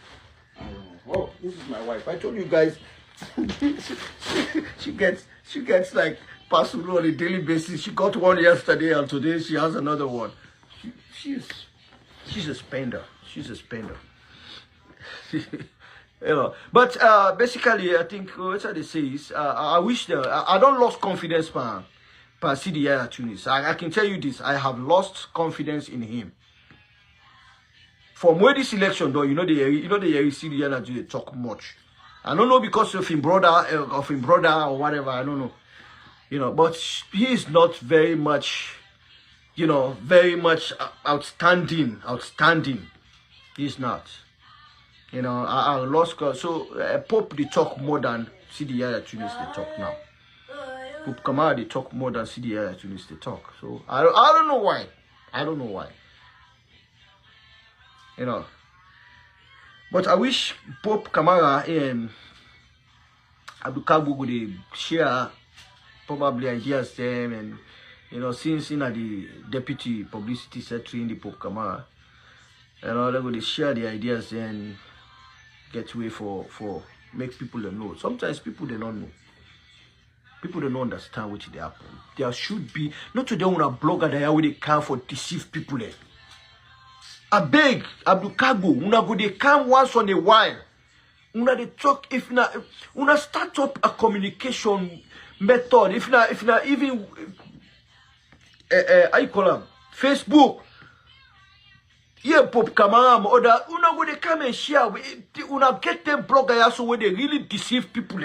Oh, this is my wife. I told you guys she gets like Pasulu on a daily basis. She got one yesterday and today she has another one. She's a spender. She's a spender. You know, but basically, I think what they say is, I wish I don't lost confidence per CDI Tunis. I can tell you this, I have lost confidence in him. From where this election though, the CDI they talk much. I don't know because of him brother or whatever. I don't know, but he is not very much, outstanding. He's not. I lost. So Pope they talk more than CDI Tunis they talk now. Pope Kamara they talk more than CDI Tunis they talk. So I don't know why. I don't know why. But I wish Pope Kamara and Abdukabu would share probably ideas them, and since the deputy publicity secretary in the Pope Kamara, they would share the ideas and get way for make people know. Sometimes people they don't know. People don't understand what they happen. There should be not today on a blogger that they come for deceive people. I beg Abdukabu, una go they come once on a while. Una they talk if una start up a communication method. If not even I call them Facebook. Yeah, Pope Kamara or that una go they come and share. Una get them bloggers so where they really deceive people.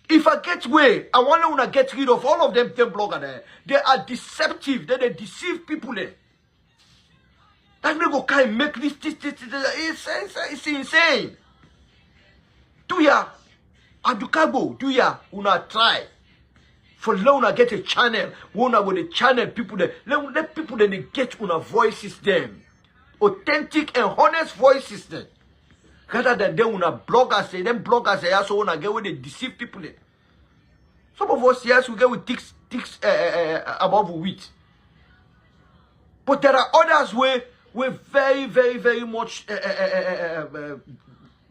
If I get way, I want to get rid of all of them bloggers there. They are deceptive. They deceive people there. That nigga can't make this. It's insane. Do ya? Abdukago, do ya? Una try. For now, una get a channel. Una with a channel people there. Let people then get una voices them. Authentic and honest voices then. Rather than them una bloggers say, them bloggers say, also wanna get where they deceive people. Some of us, yes, we get with ticks above wheat. But there are others where very, very, very much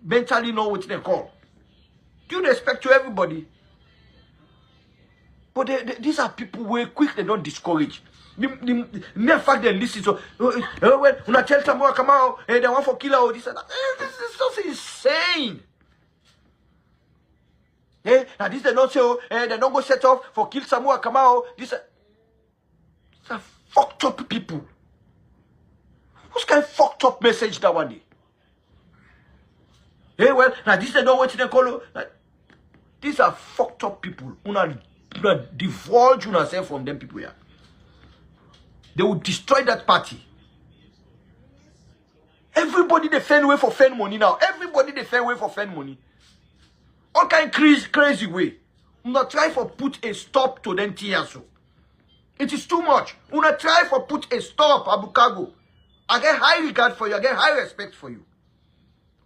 mentally know what they call. Due respect to everybody. But these are people where quick they don't discourage. The mere fact they listen to when I tell someone come out, they want for killer or this and that. This is just insane. Now this they don't say, they don't go set off for kill someone come out. These are fucked up people. Who's kind of fucked up message that one day? Now this they don't want to call. These are fucked up people. Una divulge yourself from them people here. They will destroy that party. Everybody they find way for fan money now. Everybody they find way for fan money. All kind of crazy way. Una try for put a stop to them TSO. It is too much. Una try for put a stop, Abukago. I get high regard for you. I get high respect for you.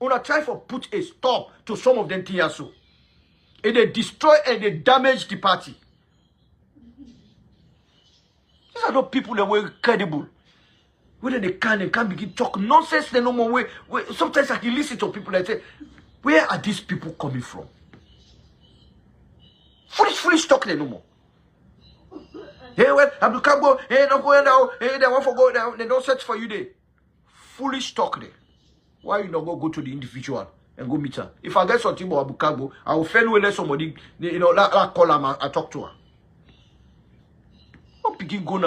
Una try for put a stop to some of them TSO. And they destroy and they damage the party. These are not people that were credible. Whether they can't begin talk nonsense, they no more way. Sometimes I can listen to people that say, where are these people coming from? Foolish talk, they no more. I'm go, not going down, they want to go down, they don't search for you there. Foolish talk there. Why you not go to the individual and go meet her? If I get something about Abukago, I will find where somebody, like call her and talk to her. Don't begin going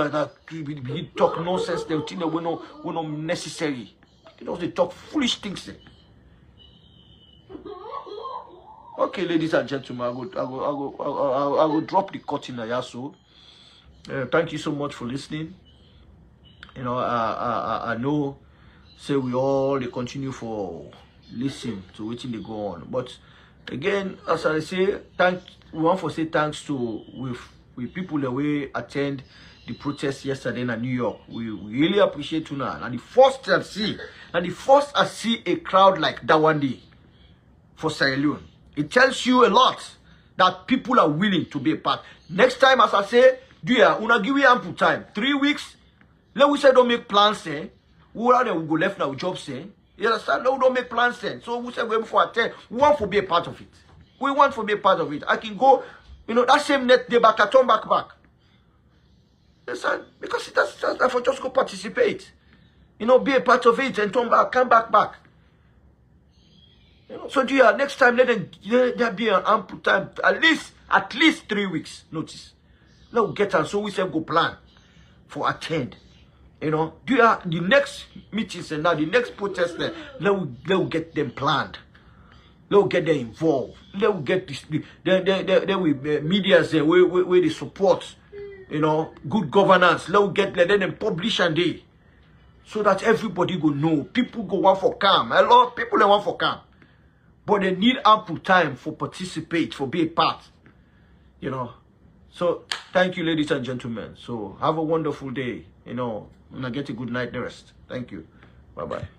begin talk nonsense. They think that we're not necessary. They talk foolish things there. Okay, ladies and gentlemen, I will drop the curtain here. So, thank you so much for listening. I know, say we all they continue for listen to what they go on. But again, as I say, we want to say thanks to with people that we attend the protest yesterday in New York. We really appreciate you now. And the first I see a crowd like that one day for Sierra Leone. It tells you a lot that people are willing to be a part. Next time, as I say, una give you ample time. 3 weeks. Let we say don't make plans, we will go left now jobs, You understand? No, we don't make plans then. So we say we're going for attend. We want to be a part of it. We want to be a part of it. I can go, you know, that same net day back, I turn back. Understand? Because it does for just go participate. You know, be a part of it and turn back, come back. You know, so dear, next time let there be an ample time, at least 3 weeks notice. Let we get and so we say go plan for attend. You know, the next meetings and now the next protest, let we get them planned. Let we get them involved. Let we get this. Then we medias where they support. You know, good governance. Let them publish and they, so that everybody go know. People go want for calm. A lot of people they want for calm, but they need ample time for participate, for be a part. You know. So thank you, ladies and gentlemen. So have a wonderful day. You know, and I get a good night rest. Thank you. Bye bye.